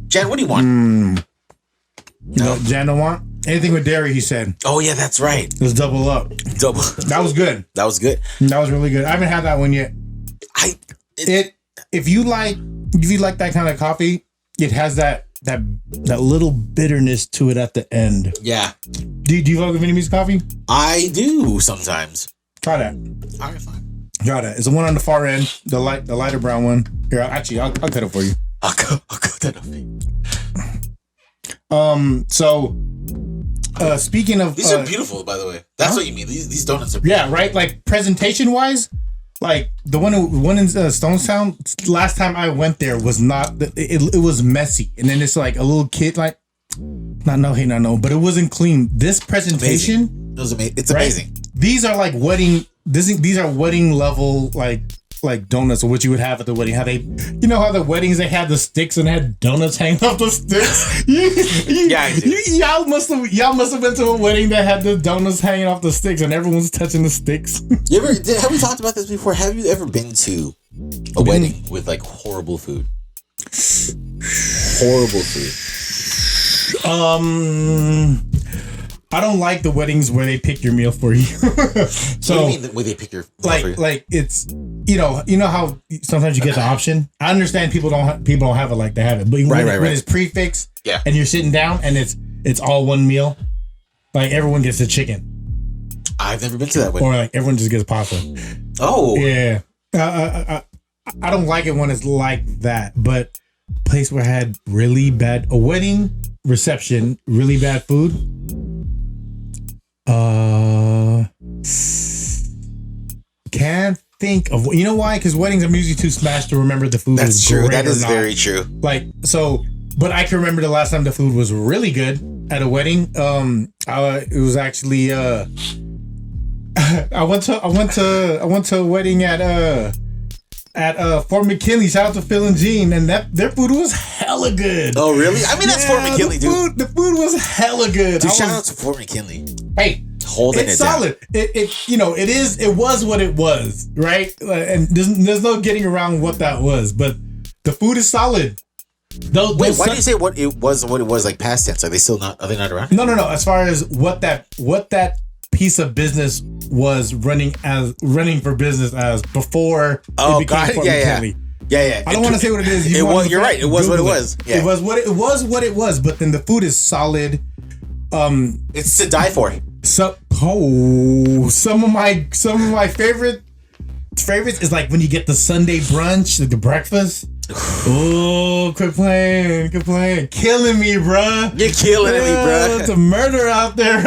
Jan, what do you want? No, Jan don't want anything with dairy. He said. Oh yeah, that's right. Let's double up. That was good. That was good. That was really good. I haven't had that one yet. If you like that kind of coffee, it has that little bitterness to it at the end. Yeah. Do you like Vietnamese coffee? I do sometimes. Try that. All right, fine. Try that. It's the one on the far end, the lighter brown one. Here, I'll cut it for you. I'll cut that up. Speaking of, these are beautiful, by the way. That's what you mean. These donuts are beautiful. Yeah, right. Like presentation wise, like the one in Stonestown. Last time I went there was not. It was messy, and then it's like a little kid like, no, but it wasn't clean. This presentation, it's amazing. These are like wedding. These are wedding level like donuts, or what you would have at the wedding. How they, how the weddings they had the sticks and had donuts hanging off the sticks. Y'all must have been to a wedding that had the donuts hanging off the sticks and everyone's touching the sticks. Have we talked about this before? Have you ever been to a wedding with like horrible food? Horrible food. I don't like the weddings where they pick your meal for you. So what do you mean where they pick your meal for you? Like it's you know how sometimes you get the option. I understand people don't have it like they have it, but when it's prefix, and you're sitting down and it's all one meal, like everyone gets a chicken. I've never been to that wedding. Or like everyone just gets pasta. Oh yeah. I don't like it when it's like that, but place where I had really bad a wedding reception, really bad food. Can't think of. You know why? Because weddings, I'm usually too smashed to remember the food. That's true. That is very true. Like, so, but I can remember the last time the food was really good at a wedding. It was actually I went to a wedding at Fort McKinley. Shout out to Phil and Gene, and their food was hella good. Oh, really? I mean, that's Fort McKinley, dude. The food was hella good. Dude, shout out to Fort McKinley. Hey, holding it's it solid. Down. It was what it was, right? And there's no getting around what that was. But the food is solid. Wait, why do you say what it was like past tense? Are they still not? Are they not around? No. As far as what that piece of business was running for business as before it became Fort McKinley. Yeah. I don't want to say what it is. You're right. It was what it was. Yeah. It was what it was. But then the food is solid. It's to die for. Some of my favorites is like when you get the Sunday brunch, like the breakfast. Oh, quit playing, killing me, bruh. You're killing me, bruh. It's a murder out there.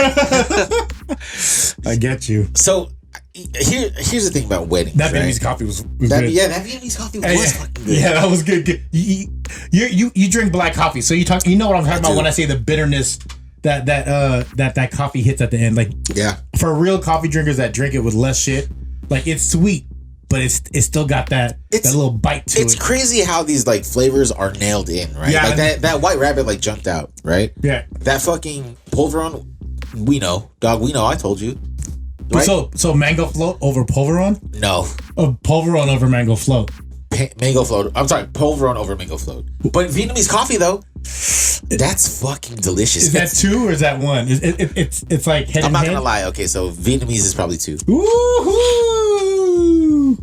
I get you. So here's the thing about weddings. That Vietnamese coffee was good. That Vietnamese coffee was fucking good. Yeah, that was good. You drink black coffee, so you know what I'm talking about when I say the bitterness that coffee hits at the end. Like, yeah, for real coffee drinkers that drink it with less shit, like it's sweet, but it's still got that little bite to it. It's crazy how these like flavors are nailed in, right? Yeah, like that white rabbit like jumped out, right? Yeah. That fucking pulveron, we know, dog. We know. I told you. Right? So mango float over pulveron? No. Pulveron over mango float. Mango float. I'm sorry, pulveron over mango float. But Vietnamese coffee though, that's fucking delicious. Is that two or is that one? It's like head. I'm not gonna lie. Okay, so Vietnamese is probably two. Woohoo!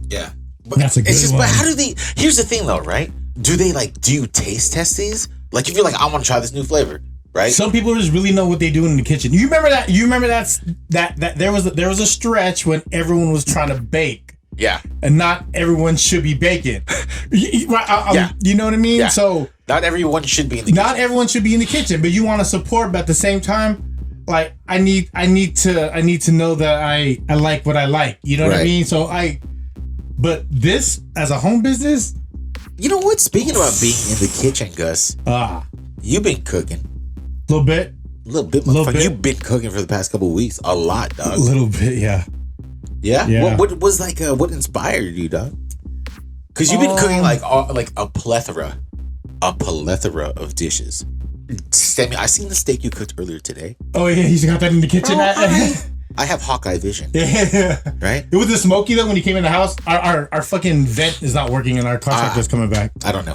Yeah, but that's a good one. But how do they? Here's the thing though, right? Do you taste test these? Like if you're like, I want to try this new flavor. Right. Some people just really know what they do in the kitchen. You remember that there was a stretch when everyone was trying to bake. Yeah. And not everyone should be baking. Yeah. You know what I mean? Yeah. So not everyone should be in the kitchen. Not everyone should be in the kitchen, but you want to support, but at the same time, like I need to know that I like what I like. You know what I mean? So but this as a home business. You know what? Speaking about being in the kitchen, Gus. You've been cooking. A little bit. You've been cooking for the past couple of weeks. A lot, dog. A little bit, yeah. Yeah? What was like, what inspired you, dog? Because you've been cooking like a plethora of dishes. I seen the steak you cooked earlier today. Oh, yeah, he's got that in the kitchen. I have Hawkeye vision. Yeah. Right? It was the smoky though when you came in the house. Our fucking vent is not working and our contractor's coming back. I don't know.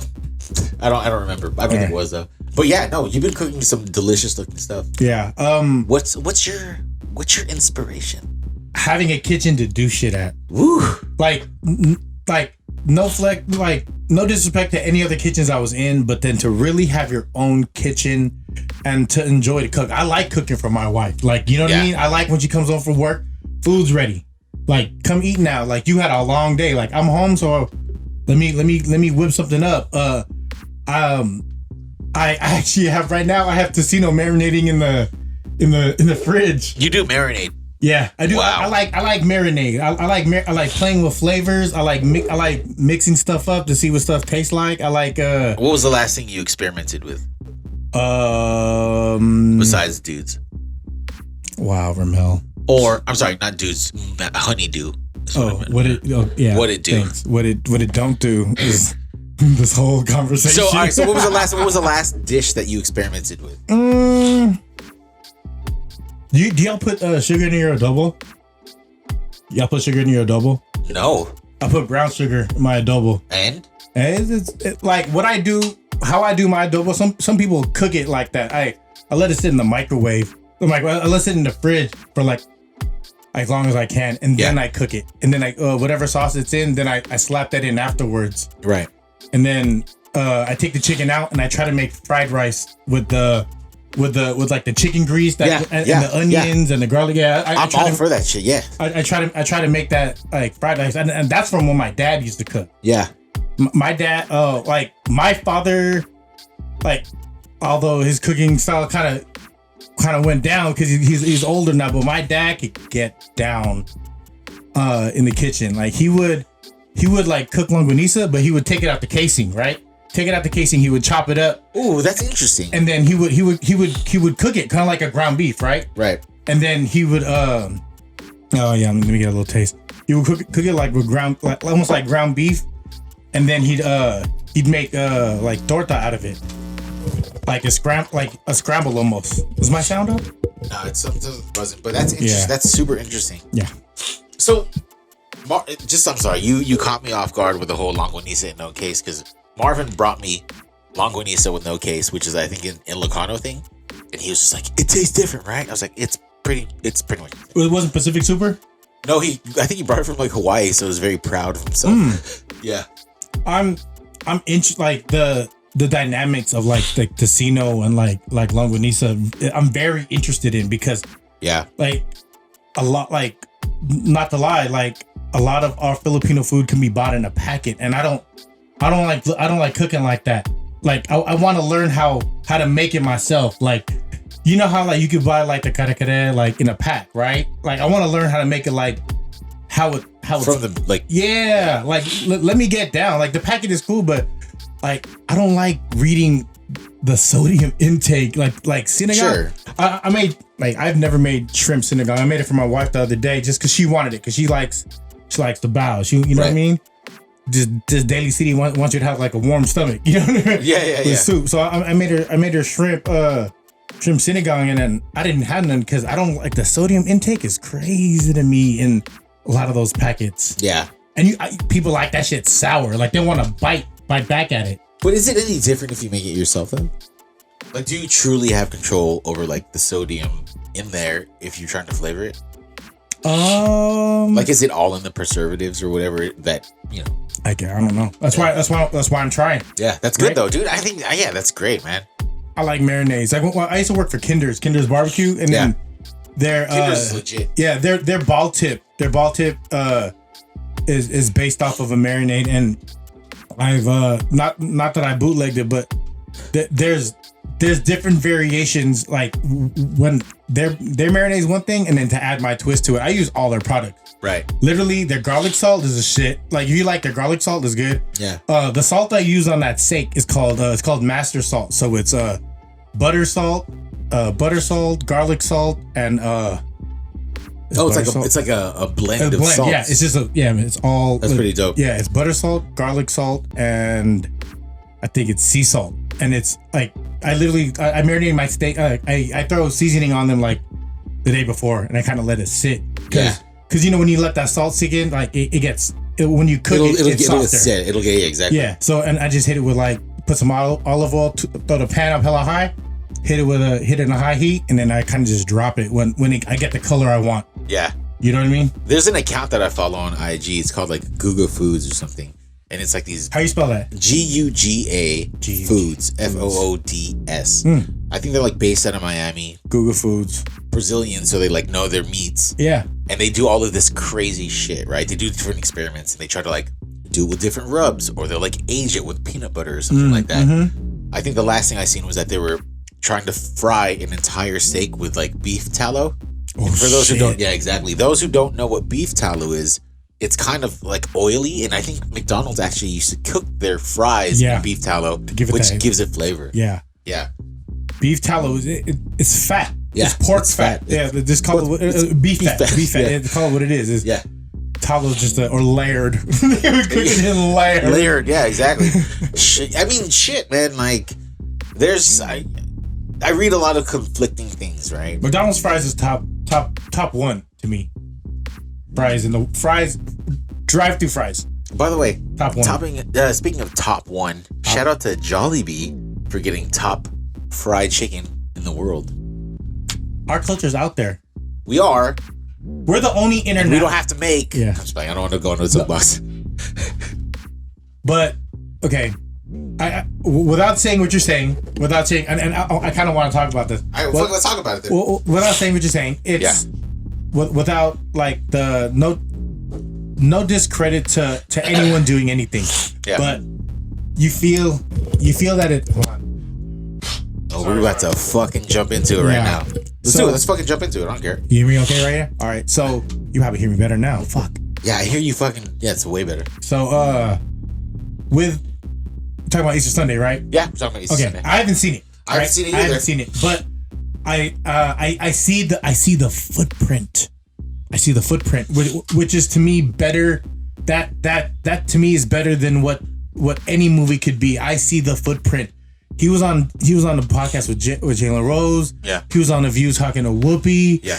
I don't remember. I think it was though. But yeah, no, you've been cooking some delicious looking stuff. Yeah. What's your inspiration? Having a kitchen to do shit at. Woo. Like no disrespect to any other kitchens I was in, but then to really have your own kitchen and to enjoy to cook. I like cooking for my wife. Like, you know what I mean? I like when she comes home from work, food's ready. Like, come eat now. Like, you had a long day. Like, I'm home, so let me whip something up. I actually have right now. I have tocino marinating in the fridge. You do marinate. Yeah, I do. Wow. I like marinade. I like playing with flavors. I like mixing stuff up to see what stuff tastes like. I like. What was the last thing you experimented with? Besides dudes. Wow, Rommel. Or I'm sorry, not dudes. Honeydew. What it do? Thanks. What it don't do is this whole conversation. So, all right. So, what was the last dish that you experimented with? Do y'all put sugar in your adobo? Y'all put sugar in your adobo? No. I put brown sugar in my adobo. And it's like what I do, how I do my adobo. Some people cook it like that. I let it sit in the microwave. I let it sit in the fridge for like as long as I can, and then I cook it. And then whatever sauce it's in, then I slap that in afterwards. Right. And then I take the chicken out and I try to make fried rice with like the chicken grease and the onions and the garlic. Yeah, I'm all for that shit. Yeah, I try to make that like fried rice, and that's from when my dad used to cook. Yeah, my dad, like my father, like although his cooking style kind kind of went down because he's older now. But my dad could get down in the kitchen. Like he would like cook longanisa, but he would take it out the casing, right? Take it out the casing. He would chop it up. Ooh, that's interesting. And then he would cook it kind of like a ground beef, right? Right. And then he would oh yeah, let me get a little taste. He would cook it like with almost like ground beef, and then he'd make like torta out of it, like a scramble almost. Is my sound up? No, it's buzzing, but that's interesting. Yeah. That's super interesting. Yeah. So, I'm sorry, you caught me off guard with the whole longanisa in no case, because Marvin brought me longanisa with no case, which is I think in Ilocano thing, and he was just like, it tastes different, right? I was like, it's pretty much. It wasn't Pacific Super. No, I think he brought it from like Hawaii, so he was very proud of himself. Yeah. I'm interested, like the dynamics of like the tocino and like longanisa. I'm very interested in because like a lot, like not to lie, like a lot of our Filipino food can be bought in a packet, and I don't like cooking like that. Like I want to learn how to make it myself. Like, you know how like you could buy like the kare-kare like in a pack, right? Like I want to learn how to make it like how it's from the like. Yeah, like let me get down. Like the packet is cool, but like I don't like reading the sodium intake like sinigang. Sure. I made like I've never made shrimp sinigang. I made it for my wife the other day just because she wanted it, because she likes the bao. You know what I mean? Just Daily City wants you to have like a warm stomach. You know what I mean? Yeah. With soup. So I made her shrimp sinigang, and then I didn't have none because I don't like the sodium intake is crazy to me in a lot of those packets. Yeah. And people like that shit sour. Like they want to bite back at it. But is it any different if you make it yourself though? Like, do you truly have control over like the sodium in there if you're trying to flavor it? Like, is it all in the preservatives or whatever that, you know? I don't know. That's why I'm trying. Yeah, that's good though, dude. I think that's great, man. I like marinades. Like, I used to work for Kinder's Barbecue, and then their Kinder's is legit. Yeah, their ball tip is based off of a marinade, and I've not that I bootlegged it, but there's different variations. Like when their marinade is one thing, and then to add my twist to it, I use all their products. Right. Literally, their garlic salt is a shit. Like, if you like their garlic salt, is good. Yeah. The salt I use on that steak is called Master Salt. So it's butter salt, garlic salt, and it's like a blend of salts. Yeah, it's just it's all. That's pretty dope. Yeah, it's butter salt, garlic salt, and I think it's sea salt. And it's like I marinate my steak. I throw seasoning on them like the day before, and I kind of let it sit. Because you know when you let that salt sink in, like it gets when you cook it's softer. It'll get exactly. Yeah. So and I just hit it with like put some olive oil, throw the pan up hella high, hit it in a high heat, and then I kind of just drop it when I get the color I want. Yeah. You know what I mean? There's an account that I follow on IG. It's called like Guga Foods or something. And it's like these. How you spell that? Guga Foods. Foods. I think they're like based out of Miami. Guga Foods. Brazilian, so they like know their meats. Yeah. And they do all of this crazy shit, right? They do different experiments, and they try to like do it with different rubs, or they'll like age it with peanut butter or something like that. Mm-hmm. I think the last thing I seen was that they were trying to fry an entire steak with like beef tallow. Oh, and for those who don't, those who don't know what beef tallow is, it's kind of like oily, and I think McDonald's actually used to cook their fries in beef tallow, which gives it flavor. Yeah. Yeah. Beef tallow it's fat. Yeah, it's pork fat. Yeah, just call it beef fat. Beef fat. Yeah. Call it what it is. Tallow is just or layered. They were cooking it layered. Layered, yeah, exactly. I mean, shit, man. Like, I read a lot of conflicting things, right? McDonald's fries is top one to me. Fries, drive-through fries. By the way, top one. Speaking of top one, shout out to Jollibee for getting top fried chicken in the world. Our culture's out there. We are. We're the only internet. We don't have to make. Yeah. I'm just like, I don't want to go into the soapbox. But okay, I without saying what you're saying, and I kind of want to talk about this. All right, let's talk about it then. Without saying what you're saying, it's without like the no discredit to anyone doing anything. Yeah. But you feel that it. Hold on. Oh, we're about to fucking jump into it right now. Let's do it. Let's fucking jump into it. I don't care. You hear me okay right here? All right. So you probably hear me better now. Fuck. Yeah, I hear you fucking. Yeah, it's way better. So with talking about Easter Sunday, right? Yeah, we're talking about Easter Sunday. I haven't seen it. I haven't seen it either. I haven't seen it, but I see the footprint. I see the footprint, which is to me better. That to me is better than what any movie could be. I see the footprint. He was on the podcast with Jalen Rose. Yeah. He was on The View talking to Whoopi. Yeah.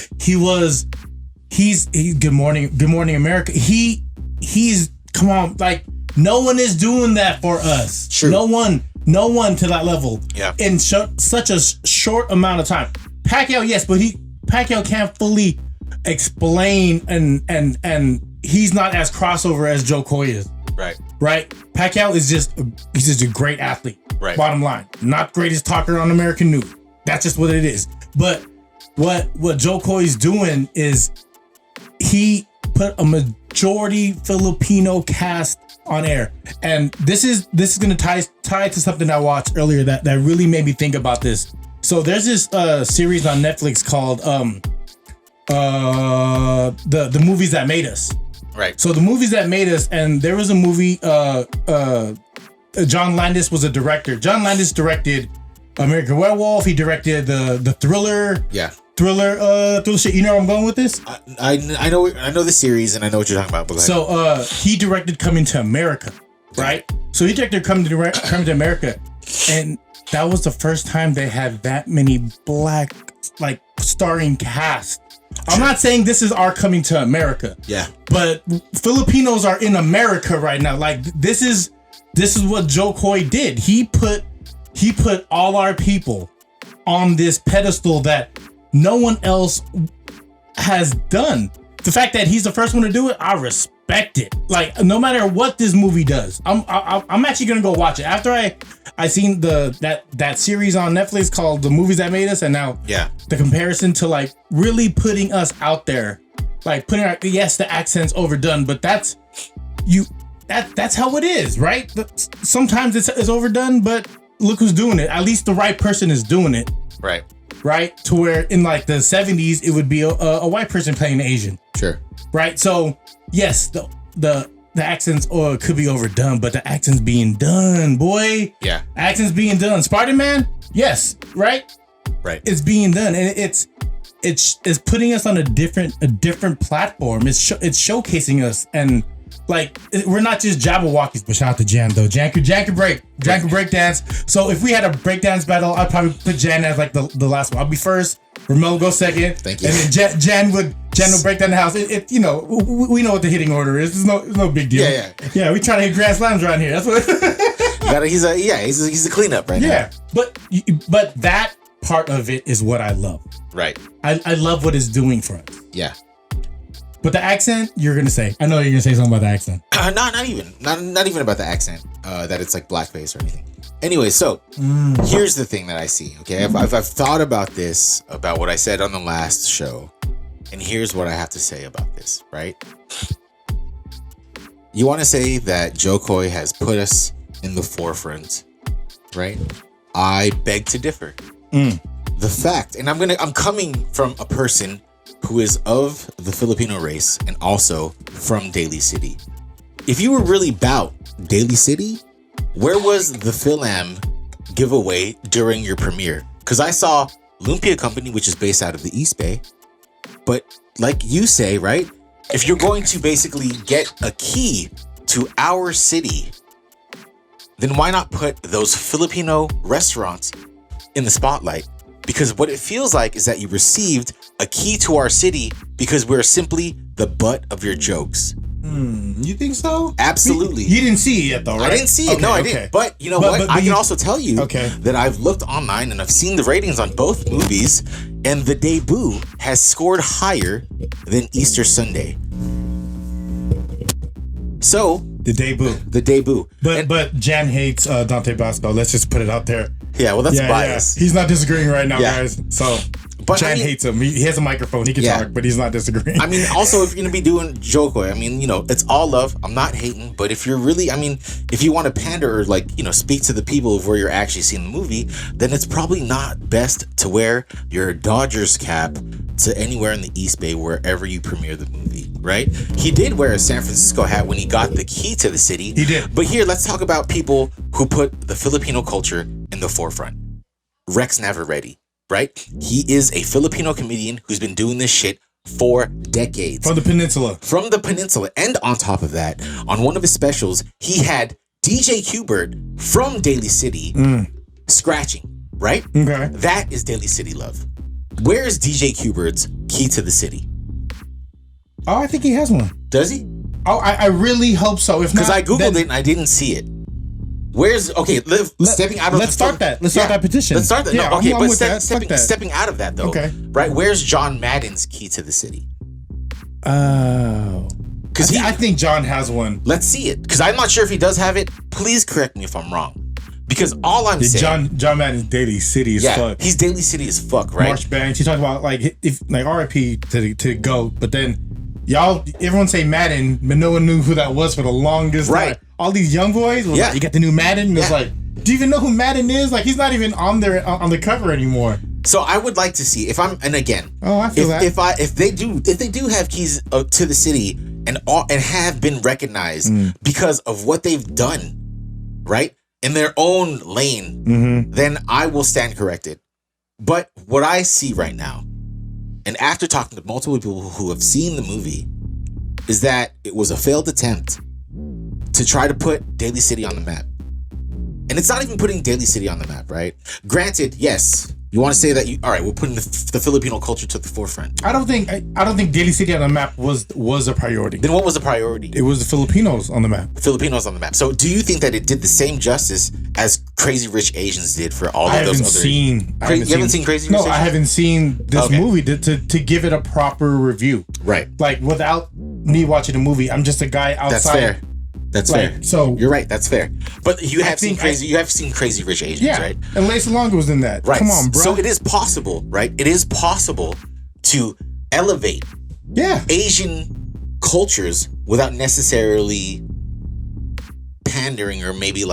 He's Good Morning America. He's come on, like no one is doing that for us. True. No one to that level. Yeah. In such a short amount of time. Pacquiao, yes, but Pacquiao can't fully explain and he's not as crossover as Joe Coy is. Right. Pacquiao is just a great athlete. Right. Bottom line, not greatest talker on American news. That's just what it is. But what Joe Coy is doing is he put a majority Filipino cast on air, and this is gonna tie to something I watched earlier that really made me think about this. So there's this series on Netflix called the movies that made us. Right. So the movies that made us, and there was a movie. John Landis was a director. John Landis directed American Werewolf. He directed the Thriller. Yeah. Thriller shit. You know where I'm going with this? I know the series and I know what you're talking about. But so he directed Coming to America, right? So he directed Coming to America, and that was the first time they had that many black like starring cast. I'm not saying this is our Coming to America. Yeah. But Filipinos are in America right now. Like this is what Joe Coy did. He put all our people on this pedestal that no one else has done. The fact that he's the first one to do it, I respect it. Like no matter what this movie does, I'm actually gonna go watch it after I seen that series on Netflix called The Movies That Made Us, and now the comparison to like really putting us out there, like putting our the accent's overdone, but that's how it is, right? Sometimes it's overdone, but look who's doing it. At least the right person is doing it. Right? To where in like the 70s, it would be a white person playing an Asian. Sure. Right? So, yes, the accents could be overdone, but the accent's being done, boy. Yeah. Accent's being done. Spider-Man? Yes. Right? It's being done. And it's putting us on a different platform. It's showcasing us, and like we're not just Jabberwockies, but shout out to Jan though. Jan could break dance. So if we had a breakdance battle, I'd probably put Jan as like the last one. I'll be first, Ramel go second. Thank you. And then Jan would break down the house. It we know what the hitting order is. It's no big deal. Yeah. We trying to hit grand slams around here. That's what. He's a cleanup right now. Yeah, but that part of it is what I love. Right. I love what it's doing for us. Yeah. But the accent, you're gonna say. I know you're gonna say something about the accent. Not even about the accent. That it's like blackface or anything. Anyway, so here's the thing that I see. Okay, I've thought about this, about what I said on the last show, and here's what I have to say about this. Right? You want to say that Joe Coy has put us in the forefront, right? I beg to differ. The fact, and I'm coming from a person who is of the Filipino race and also from Daly City. If you were really about Daly City, where was the Philam giveaway during your premiere? Because I saw Lumpia Company, which is based out of the East Bay. But like you say, right? If you're going to basically get a key to our city, then why not put those Filipino restaurants in the spotlight? Because what it feels like is that you received a key to our city because we're simply the butt of your jokes. You think so? Absolutely. You didn't see it yet, though, right? I didn't see it. I didn't. But you know what? I can also tell you that I've looked online and I've seen the ratings on both movies, and The Debut has scored higher than Easter Sunday. So The Debut. But Jan hates Dante Basco. Let's just put it out there. Yeah, well, that's bias. Yeah. He's not disagreeing right now, guys. So, But Chan hates him. He has a microphone. He can talk, but he's not disagreeing. I mean, also, if you're going to be doing Jokoi, I mean, it's all love. I'm not hating. But if you're really, if you want to pander or speak to the people of where you're actually seeing the movie, then it's probably not best to wear your Dodgers cap to anywhere in the East Bay, wherever you premiere the movie, right? He did wear a San Francisco hat when he got the key to the city. He did. But here, let's talk about people who put the Filipino culture in the forefront. Rex Navarrete, right? He is a Filipino comedian who's been doing this shit for decades. From the peninsula. And on top of that, on one of his specials, he had DJ Qbert from Daly City scratching, right? Okay. That is Daly City love. Where is DJ Qbert's key to the city? Oh, I think he has one. Does he? Oh, I really hope so. If not, because I googled it and I didn't see it. Where's stepping out of? Let's start that. Let's start that petition. Let's start that. Yeah, no, okay, I'm but with that. stepping out of that though. Okay. Right. Where's John Madden's key to the city? Oh. Because I think John has one. Let's see it. Because I'm not sure if he does have it. Please correct me if I'm wrong. Because all I'm saying, John Madden's Daly City as fuck. He's Daly City as fuck, right? March Banks. You talk about if RIP to go, but then everyone say Madden, but no one knew who that was for the longest time. All these young boys, you got the new Madden. And it's like, do you even know who Madden is? Like, he's not even on the cover anymore. So I would like to see if I'm, and again, I feel that if they do have keys to the city and have been recognized because of what they've done, right, in their own lane, then I will stand corrected. But what I see right now, and after talking to multiple people who have seen the movie, is that it was a failed attempt to try to put Daly City on the map. And it's not even putting Daly City on the map, right? Granted, yes, you want to say that all right, we're putting the Filipino culture to the forefront. I don't think Daly City on the map was a priority. Then what was the priority? It was the Filipinos on the map. Filipinos on the map. So do you think that it did the same justice as Crazy Rich Asians did for all of those other... You haven't seen Crazy Rich Asians? No, I haven't seen this movie to give it a proper review. Right. Like, without me watching the movie, I'm just a guy outside. That's fair. So you're right. That's fair. But you have seen Crazy Rich Asians, right? And Lacey Longa was in that. Right. Come on, bro. So it is possible, right? It is possible to elevate Asian cultures without necessarily pandering or maybe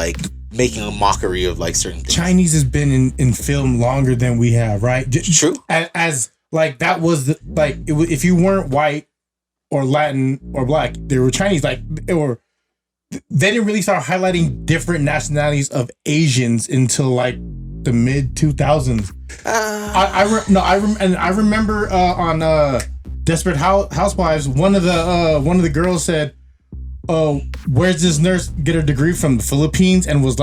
making a mockery of certain things. Chinese has been in film longer than we have, right? True. As that was if you weren't white or Latin or black, they were Chinese. They didn't really start highlighting different nationalities of Asians until the mid 2000s. I remember on Desperate Housewives, one of the girls said, "Oh, where's this nurse get her degree from? The Philippines?" and was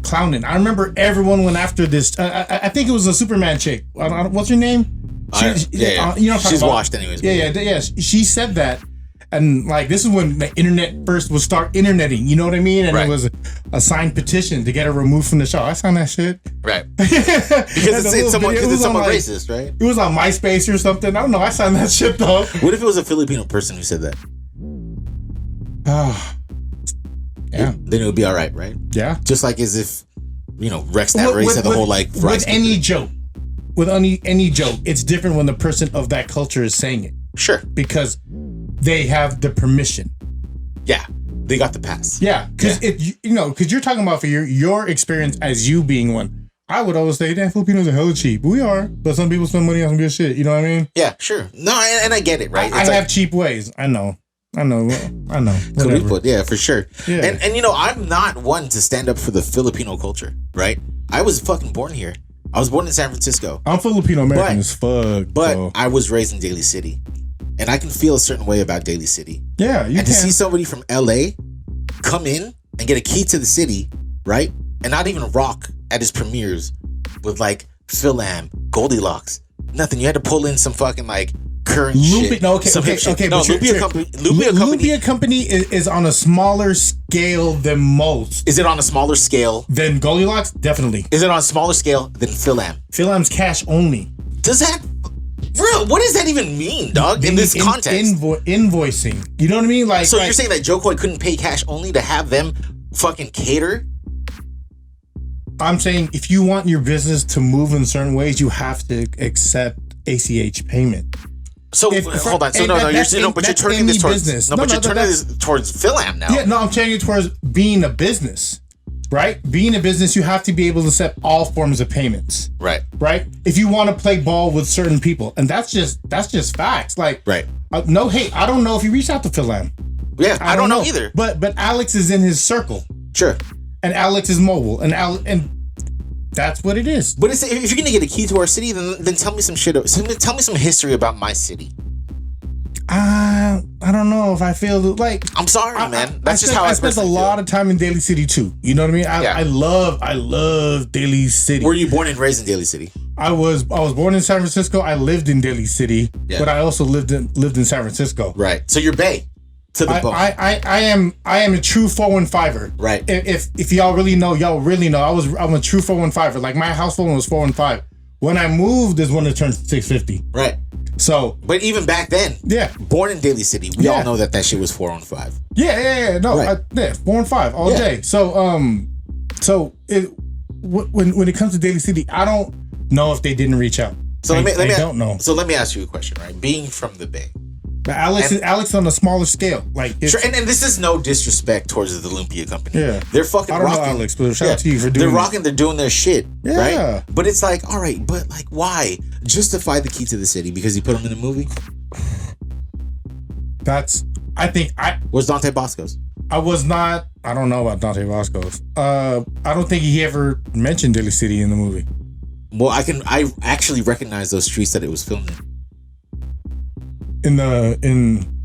clowning. I remember everyone went after this. I think it was a Superman chick. What's her name? She's washed anyways. Yeah. She said that. And this is when the internet first would start interneting, you know what I mean? And it was a signed petition to get her removed from the show. I signed that shit. Right. Because it's somewhat racist, right? It was on MySpace or something. I don't know. I signed that shit though. What if it was a Filipino person who said that? Yeah. Then it would be all right, right? Yeah. Just as if, Rex Navarrete said the whole with any joke. With any joke, it's different when the person of that culture is saying it. Sure. Because they have the permission. Yeah, they got the pass. Yeah, because because you're talking about for your experience as you being one. I would always say, damn, Filipinos are hella cheap. We are, but some people spend money on some good shit. You know what I mean? Yeah, sure. No, and I get it, right? I have cheap ways. I know. Whatever. Yeah, for sure. Yeah. And I'm not one to stand up for the Filipino culture, right? I was fucking born here. I was born in San Francisco. I'm Filipino American as fuck. But bro. I was raised in Daly City. And I can feel a certain way about Daly City. Yeah, you can. To see somebody from LA come in and get a key to the city, right? And not even rock at his premieres with Philam, Goldilocks, nothing. You had to pull in some fucking current shit. No, okay. No, Lupia Company is on a smaller scale than most. Is it on a smaller scale than Goldilocks? Definitely. Is it on a smaller scale than Philam? Philam's cash only. Does that... Bro, what does that even mean, dog? In this context, invoicing. You know what I mean? So you're saying that Joe Coy couldn't pay cash only to have them fucking cater? I'm saying if you want your business to move in certain ways, you have to accept ACH payment. So hold on. So but you're turning this towards business. But you're turning this towards Philam now. Yeah, no, I'm turning it towards being a business, right? Being a business, you have to be able to accept all forms of payments, right? Right. If you want to play ball with certain people, and that's just facts. Like, right? No hate. I don't know if you reached out to Philam. Yeah, I don't know either. But Alex is in his circle. Sure. And Alex is mobile, and that's what it is. But if you're gonna get a key to our city, then tell me some shit. Tell me some history about my city. I don't know if I feel like. I'm sorry, man. That's just how I spent a lot of time in Daly City too. You know what I mean? I love Daly City. Were you born and raised in Daly City? I was born in San Francisco. I lived in Daly City, but I also lived in San Francisco. Right. So you're Bay. To the bone. I am a true 415er. Right. If y'all really know. I'm a true 415er. Like my house phone was 415. When I moved is when it turned 650. Right. So, but even back then, born in Daly City, we all know that shit was 415. Yeah. No, right. 415 all day. So, when it comes to Daly City, I don't know if they didn't reach out. So I don't know. So let me ask you a question, right? Being from the Bay. But Alex on a smaller scale, like sure, and this is no disrespect towards the Olympia company. Yeah, they're fucking. I don't rocking. know Alex, but shout out to you for doing. They're rocking. They're doing their shit. Yeah. Right. But it's like, all right, but like, why justify the key to the city because you put him in the movie? Where's Dante Bosco's? I don't know about Dante Bosco's. I don't think he ever mentioned Daly City in the movie. Well, I actually recognize those streets that it was filmed in. In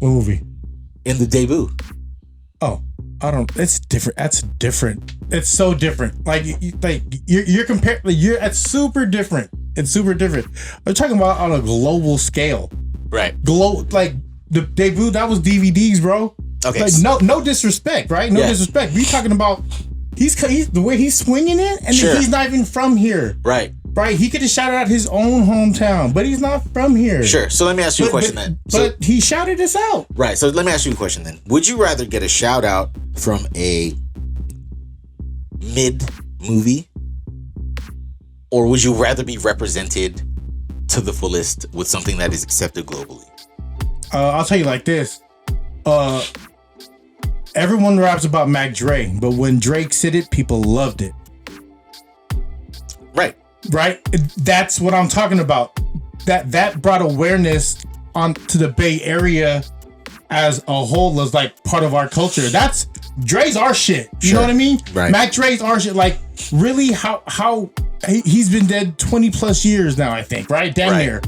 what movie? In the debut. Oh, I don't. It's different. That's different. It's so different. Like you're comparing. It's super different. It's super different. I'm talking about on a global scale. Right. Like the debut. That was DVDs, bro. Okay. Like no disrespect, right? No disrespect. We talking about he's the way he's swinging it, and he's not even from here. Right. Right, he could have shouted out his own hometown, but he's not from here. Sure. So let me ask you a question then. But he shouted us out. Right. So let me ask you a question then. Would you rather get a shout out from a mid movie, or would you rather be represented to the fullest with something that is accepted globally? I'll tell you like this. Everyone raps about Mac Dre, but when Drake said it, people loved it. Right? That's what I'm talking about. That brought awareness to the Bay Area as a whole as like part of our culture. That's Dre's our shit. You know what I mean? Right. Mac Dre's our shit. Like really how he's been dead 20 plus years now, I think, right? Damn near.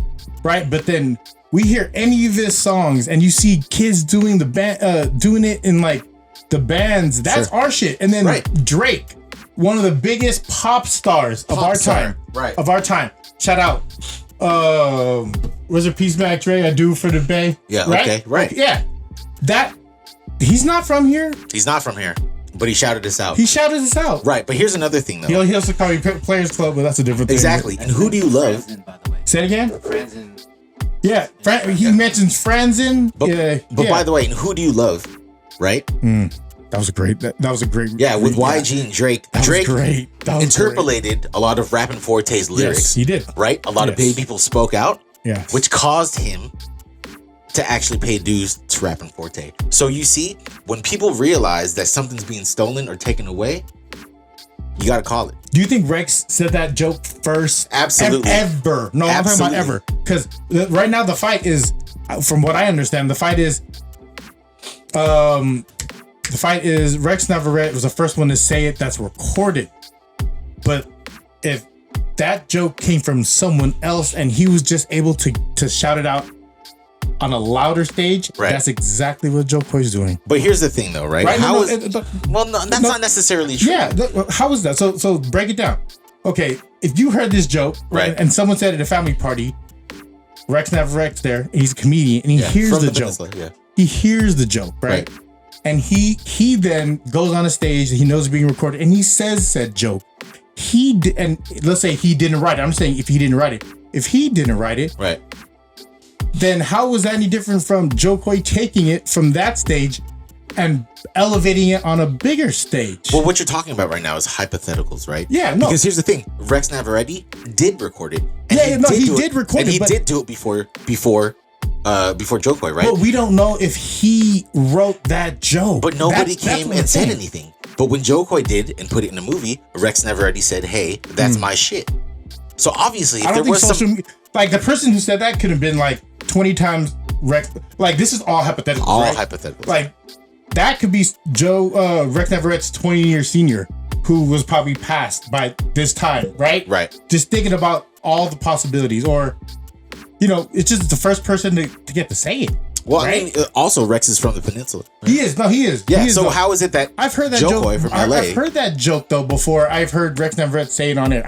Right? But then we hear any of his songs and you see kids doing doing it in like the bands. That's our shit. And then Drake, one of the biggest pop stars of our time. Right. Of our time. Shout out. Was it Peace Mac Dre? I do for the Bay. Yeah, right? okay. Right. Yeah. He's not from here. He's not from here. But he shouted us out. He shouted us out. Right. But here's another thing though. He also called me Players Club, but that's a different thing. Exactly. And who do you love? Say it again? Franzen. Yeah. He mentions Franzen. But by the way, and who do you love? Right? That was a great. That was a great. Yeah, with YG and Drake. Drake interpolated a lot of Rappin' Forte's lyrics. Yes, he did. Right? A lot of big people spoke out. Yes. Which caused him to actually pay dues to Rappin' Forte. So you see, when people realize that something's being stolen or taken away, you gotta call it. Do you think Rex said that joke first? Absolutely. Ever? No, I'm talking about ever. Because right now the fight is, from what I understand, the fight is Rex Navarrete was the first one to say it that's recorded. But if that joke came from someone else and he was just able to shout it out on a louder stage, that's exactly what Joe Coy's doing. But here's the thing though, right? That's not necessarily true. Yeah, how is that? So break it down. Okay, if you heard this joke, and someone said at a family party, Rex Navarrete's there, and he's a comedian, and he hears the joke. He hears the joke, right? And he then goes on a stage that he knows is being recorded, and he says said joke. And let's say he didn't write it. I'm saying if he didn't write it. If he didn't write it, then how was that any different from Joe Coy taking it from that stage and elevating it on a bigger stage? Well, what you're talking about right now is hypotheticals, right? Yeah, no. Because here's the thing. Rex Navarrete did record it, and he did record and it. He did do it before Joe Coy, right? But we don't know if he wrote that joke. But nobody came and said anything. But when Joe Coy did and put it in a movie, Rex never already said, "Hey, that's my shit." So obviously, if I don't there think was some, like the person who said that could have been like 20 times Rex. Like this is all hypothetical. all right? hypothetical, Like that could be Rex Neverett's 20-year senior who was probably passed by this time, right? Right. Just thinking about all the possibilities, or it's just the first person to get to say it. Well, right? I mean, also Rex is from the peninsula. Right? He is. No, he is. Yeah. He is, So though. how is it that I've heard that Joe joke Coy from LA? I've heard that joke though before. I've heard Rex Neverett say it on it.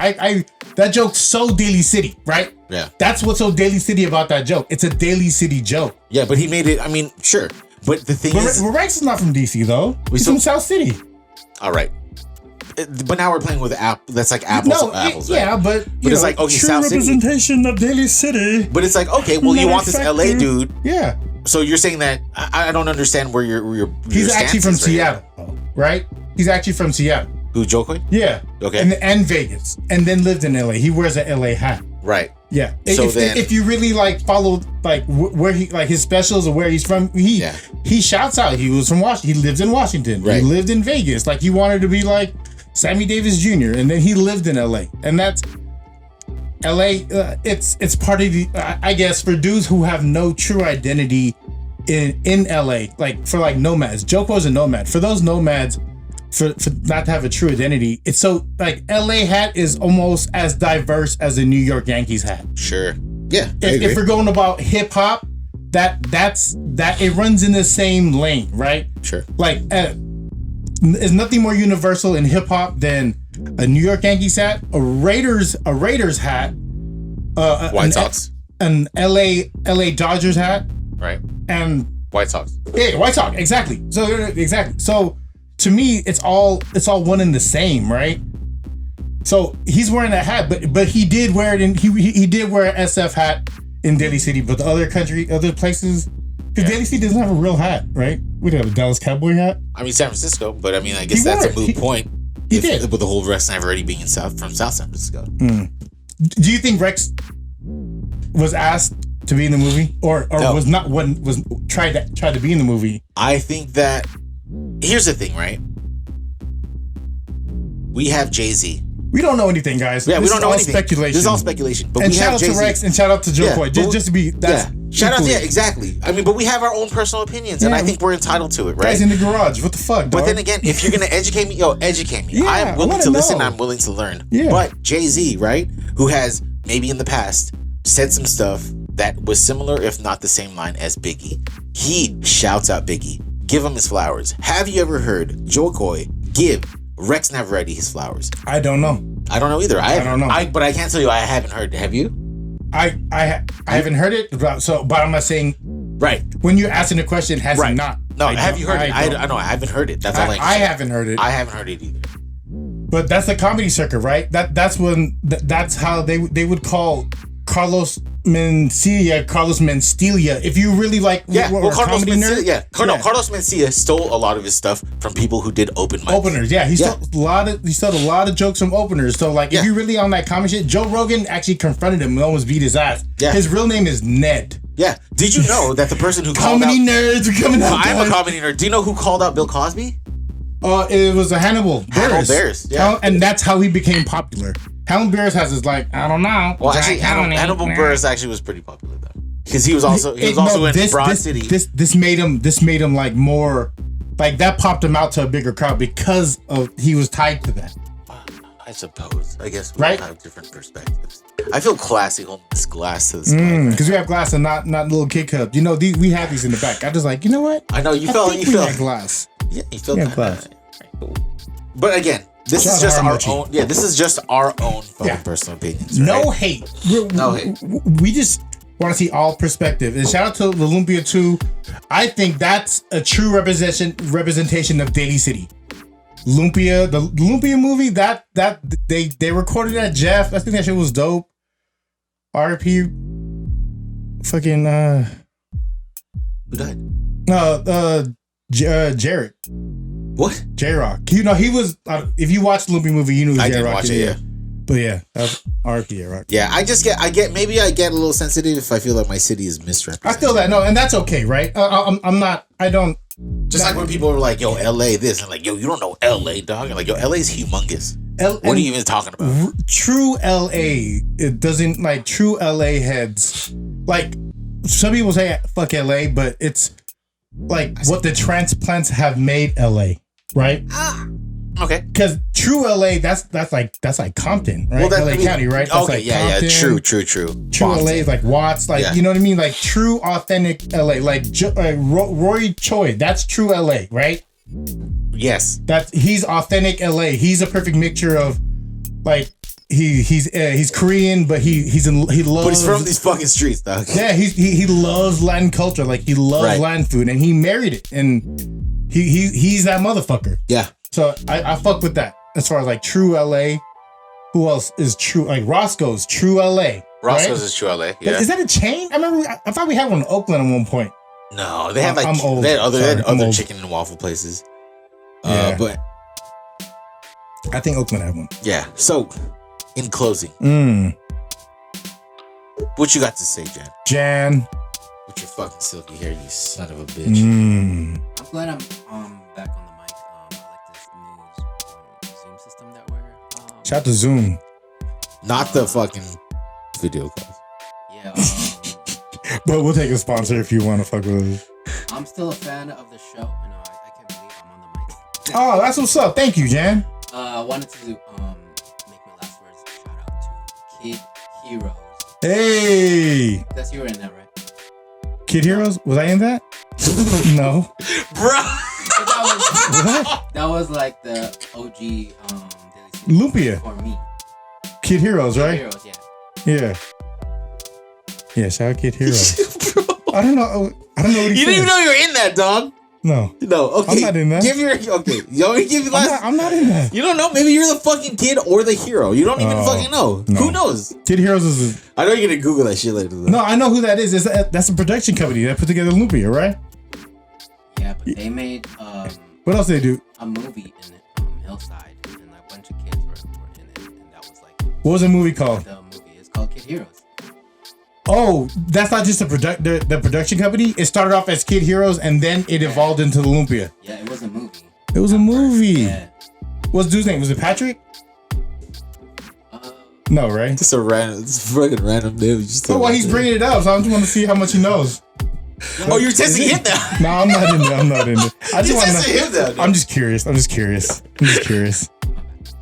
That joke's so Daly City, right? Yeah. That's what's so Daly City about that joke. It's a Daly City joke. Yeah, but he made it. I mean, sure, but the thing is, Rex is not from DC though. He's from South City. all right. But now we're playing with that's like apples to apples, right? Yeah, but it's like, okay, true South City. representation of Daly City. But it's like, okay, well, you want this LA dude. Yeah. So you're saying that I don't understand where your He's actually from stance is right Seattle, right? He's actually from Seattle. Who, Joe Coy? Yeah. Okay. And Vegas, and then lived in LA. He wears a LA hat. Right. Yeah. So if you really like follow like where he like his specials or where he's from, he shouts out he was from Washington. He lives in Washington. Right. He lived in Vegas. Like he wanted to be like Sammy Davis Jr. and then he lived in LA. And that's LA. It's part of the I guess for dudes who have no true identity in LA, like for like nomads. Joko's a nomad. For those nomads, for not to have a true identity, it's so like LA hat is almost as diverse as a New York Yankees hat. Sure. Yeah. If we're going about hip hop, that's it runs in the same lane, right? Sure. Like there's nothing more universal in hip hop than a New York Yankees hat, a Raiders hat, White Sox, an LA Dodgers hat, right? And White Sox. Yeah, White Sox, exactly. So to me, it's all one and the same, right? So he's wearing that hat, but he did wear it in he did wear an SF hat in Daly City, but the other places, because Daly City doesn't have a real hat, right? We have a Dallas Cowboy hat. I mean San Francisco, but I mean I guess that's a moot point. He did. With the whole Rex never already being from South San Francisco. Do you think Rex was asked to be in the movie, or no. was not when was tried to be in the movie? I think that here's the thing, right? We have Jay-Z. We don't know anything, guys. Yeah, we don't know anything. Speculation. This is all speculation. But and we shout have out Jay-Z. to Rex and shout out to Joe Coy. Just to be shout out, exactly. I mean, but we have our own personal opinions, and I think we're entitled to it, right? Guys in the garage, what the fuck? But then again, if you're gonna educate me, educate me. Yeah, I am willing to listen. know. I'm willing to learn. Yeah. But Jay-Z, right, who has maybe in the past said some stuff that was similar, if not the same line as Biggie. He shouts out Biggie. Give him his flowers. Have you ever heard Joe Coy give Rex Neveretti his flowers? I don't know. I don't know either. I don't know. But I can't tell you I haven't heard. Have you? I haven't heard it. But I'm not saying. Right. When you're asking the question, has he not? No, have you heard it? I know. I haven't heard it. That's all I haven't heard it. I haven't heard it either. But that's the comedy circuit, right? That's how they would call Carlos Mencia. If you really like, Carlos comedy Mencia, nerd, Carlos Mencia stole a lot of his stuff from people who did open mics. Openers, he stole a lot of jokes from openers. So like, if you're really on that comedy shit, Joe Rogan actually confronted him and almost beat his ass. Yeah. His real name is Ned. Yeah. Did you know that the person who called comedy nerds are coming out? I'm a comedy nerd. Do you know who called out Bill Cosby? It was a Hannibal Buress. Yeah. And that's how he became popular. Hannibal Buress has his I don't know. Well, actually, Hannibal Buress actually was pretty popular though, because he was also in Broad City. This made him like more, like that popped him out to a bigger crowd because of he was tied to that. I suppose. I guess we right? have different perspectives. I feel classy holding this glass to this because we have glass and not little kid cups. You know, we have these in the back. I just like, you know what? I know you felt glass. Yeah, you felt glass. But again, this is just our own. Yeah, this is just our own personal opinions. Right? No hate. No hate. We just want to see all perspective. And shout out to the Lumpia 2. I think that's a true representation of Daly City. Lumpia, the Lumpia movie, that they recorded at Jeff. I think that shit was dope. RP fucking who died? Jared. What? J-Rock. You know, he was if you watched the Lumpia movie, you knew who J-Rock is. But yeah, that's RP, right? Yeah, I get a little sensitive if I feel like my city is misrepresented. I feel that, no, and that's okay, right? I don't. Just like when people are like, yo, LA this, and like, yo, you don't know LA, dog. And like, yo, LA is humongous. What are you even talking about? True LA, it doesn't, like, true LA heads, like, some people say fuck LA, but it's like what the transplants have made LA, right? Okay. Because true LA, that's like Compton, right? Well, LA County, right? That's okay, like yeah, Compton. True. True Boston. LA is like Watts, like, you know what I mean? Like true, authentic LA, like Roy Choi. That's true LA, right? Yes. He's authentic LA. He's a perfect mixture of like he's Korean, but he loves. But he's from these fucking streets, dog. Yeah, he loves Latin culture, like he loves Latin food, and he married it, and he's that motherfucker. Yeah. So I fuck with that as far as like true LA. Who else is true? Like Roscoe's true LA. Roscoe's is true LA. Yeah. Is that a chain? I thought we had one in Oakland at one point. No, they had like I'm old. they had other old. chicken and waffle places. Yeah. But I think Oakland had one. yeah. So, in closing, what you got to say, Jan? With your fucking silky hair, you son of a bitch. I'm glad I'm back on the mic. I like this new Zoom system that we're. Shout out to Zoom. Not the fucking video calls. Yeah. But we'll take a sponsor if you want to fuck with us. I'm still a fan of the show, and I can't believe I'm on the mic. Oh, that's what's up. Thank you, Jan. I wanted to make my last words shout out to Kid Heroes. Hey, Because you were in that, right? Kid Heroes? Was I in that? No. Bro! What? That was like the OG Lumpia. for me. Kid Heroes, Kid right? Heroes, yeah. Yeah. Yeah, shout out Kid Heroes. I don't know what he You didn't even know you were in that, dog. No. No, okay. I'm not in that. You want me to give you last? I'm not in that. You don't know? Maybe you're the fucking kid or the hero. You don't even fucking know. No. Who knows? Kid Heroes is I know you're gonna Google that shit later. Though. No, I know who that is. That's a production company that put together Lumpia, right? Yeah, but they made What else they do? a movie in it, Hillside, and like a bunch of kids were in it, and that was like What was the movie called? the movie. It's called Kid Heroes. Oh, that's not just the production company. It started off as Kid Heroes and then it evolved into the Lumpia. Yeah, it was a movie. It was a movie. Yeah. What's the dude's name? Was it Patrick? No, right? It's fucking random name. Oh, well, he's bringing it up, so I just want to see how much he knows. Oh, you're testing him now. No, I'm not in there. I'm not in there. I just You're want testing him now. I'm just curious.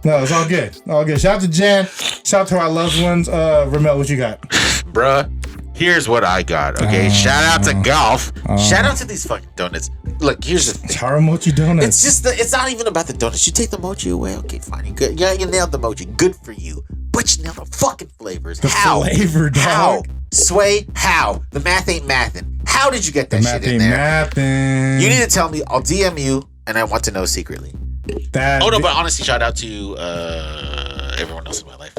No, it's all good. All good. Shout out to Jan. Shout out to our loved ones. Rommel, what you got? Bruh, here's what I got, okay? Shout out to golf. Shout out to these fucking donuts. Look, here's the thing. Haramochi donuts. It's just it's not even about the donuts. You take the mochi away, okay, fine, you good. Yeah, you nailed the mochi. Good for you. But you nailed the fucking flavors. The how? flavor, dog. How? Sway, how? The math ain't mathin'. How did you get that shit in there? Mathin'. You need to tell me. I'll DM you, and I want to know secretly. That. Oh no, but honestly, shout out to everyone else in my life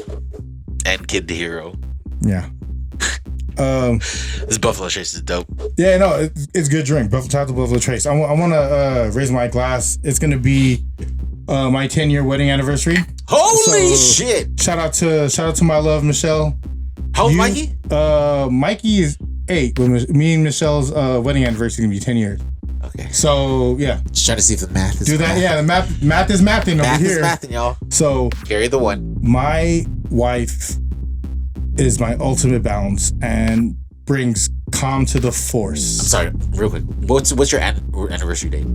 and Kid the Hero. Yeah. This Buffalo Trace is dope. Yeah, no, it's good drink. Shout out to Buffalo Trace. I want to raise my glass. It's gonna be my 10-year wedding anniversary. Holy shit! Shout out to my love Michelle. How old Mikey? Mikey is 8. But me and Michelle's wedding anniversary is gonna be 10 years. Okay. So yeah, Just trying to see if the math is. do that. Yeah, the math is mathing over Math here. is mathing, y'all. So Carry the one. my wife is my ultimate balance and brings calm to the I'm force. sorry, real quick. What's your anniversary date?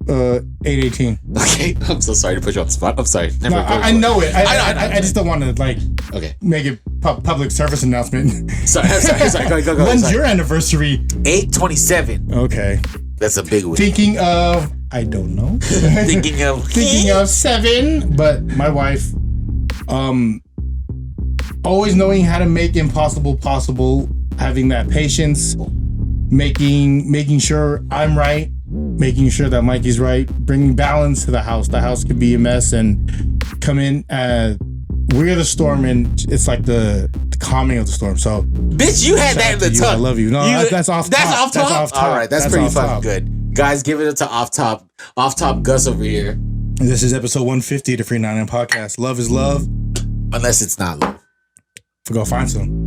8/18. Okay, I'm so sorry to put you on the spot. I'm sorry. No, I know it. I just don't want to like Okay. make it public service announcement. Sorry. Go. When's sorry. your anniversary? 8/27. Okay. That's a big one. Thinking of, I don't know. Thinking of 7, but my wife, always knowing how to make impossible possible, having that patience, making sure I'm right, making sure that Mikey's right, bringing balance to the house. The house could be a mess and come in. We're the storm, and it's like the calming of the storm. So, Bitch, you had that in the I tongue. love you. No, that's off top. That's off top? That's off top. All right, that's pretty off fucking top. good. Guys, give it to off top Gus over here. This is episode 150 of the FREE99 podcast. Love is love. Unless it's not love. Go find some.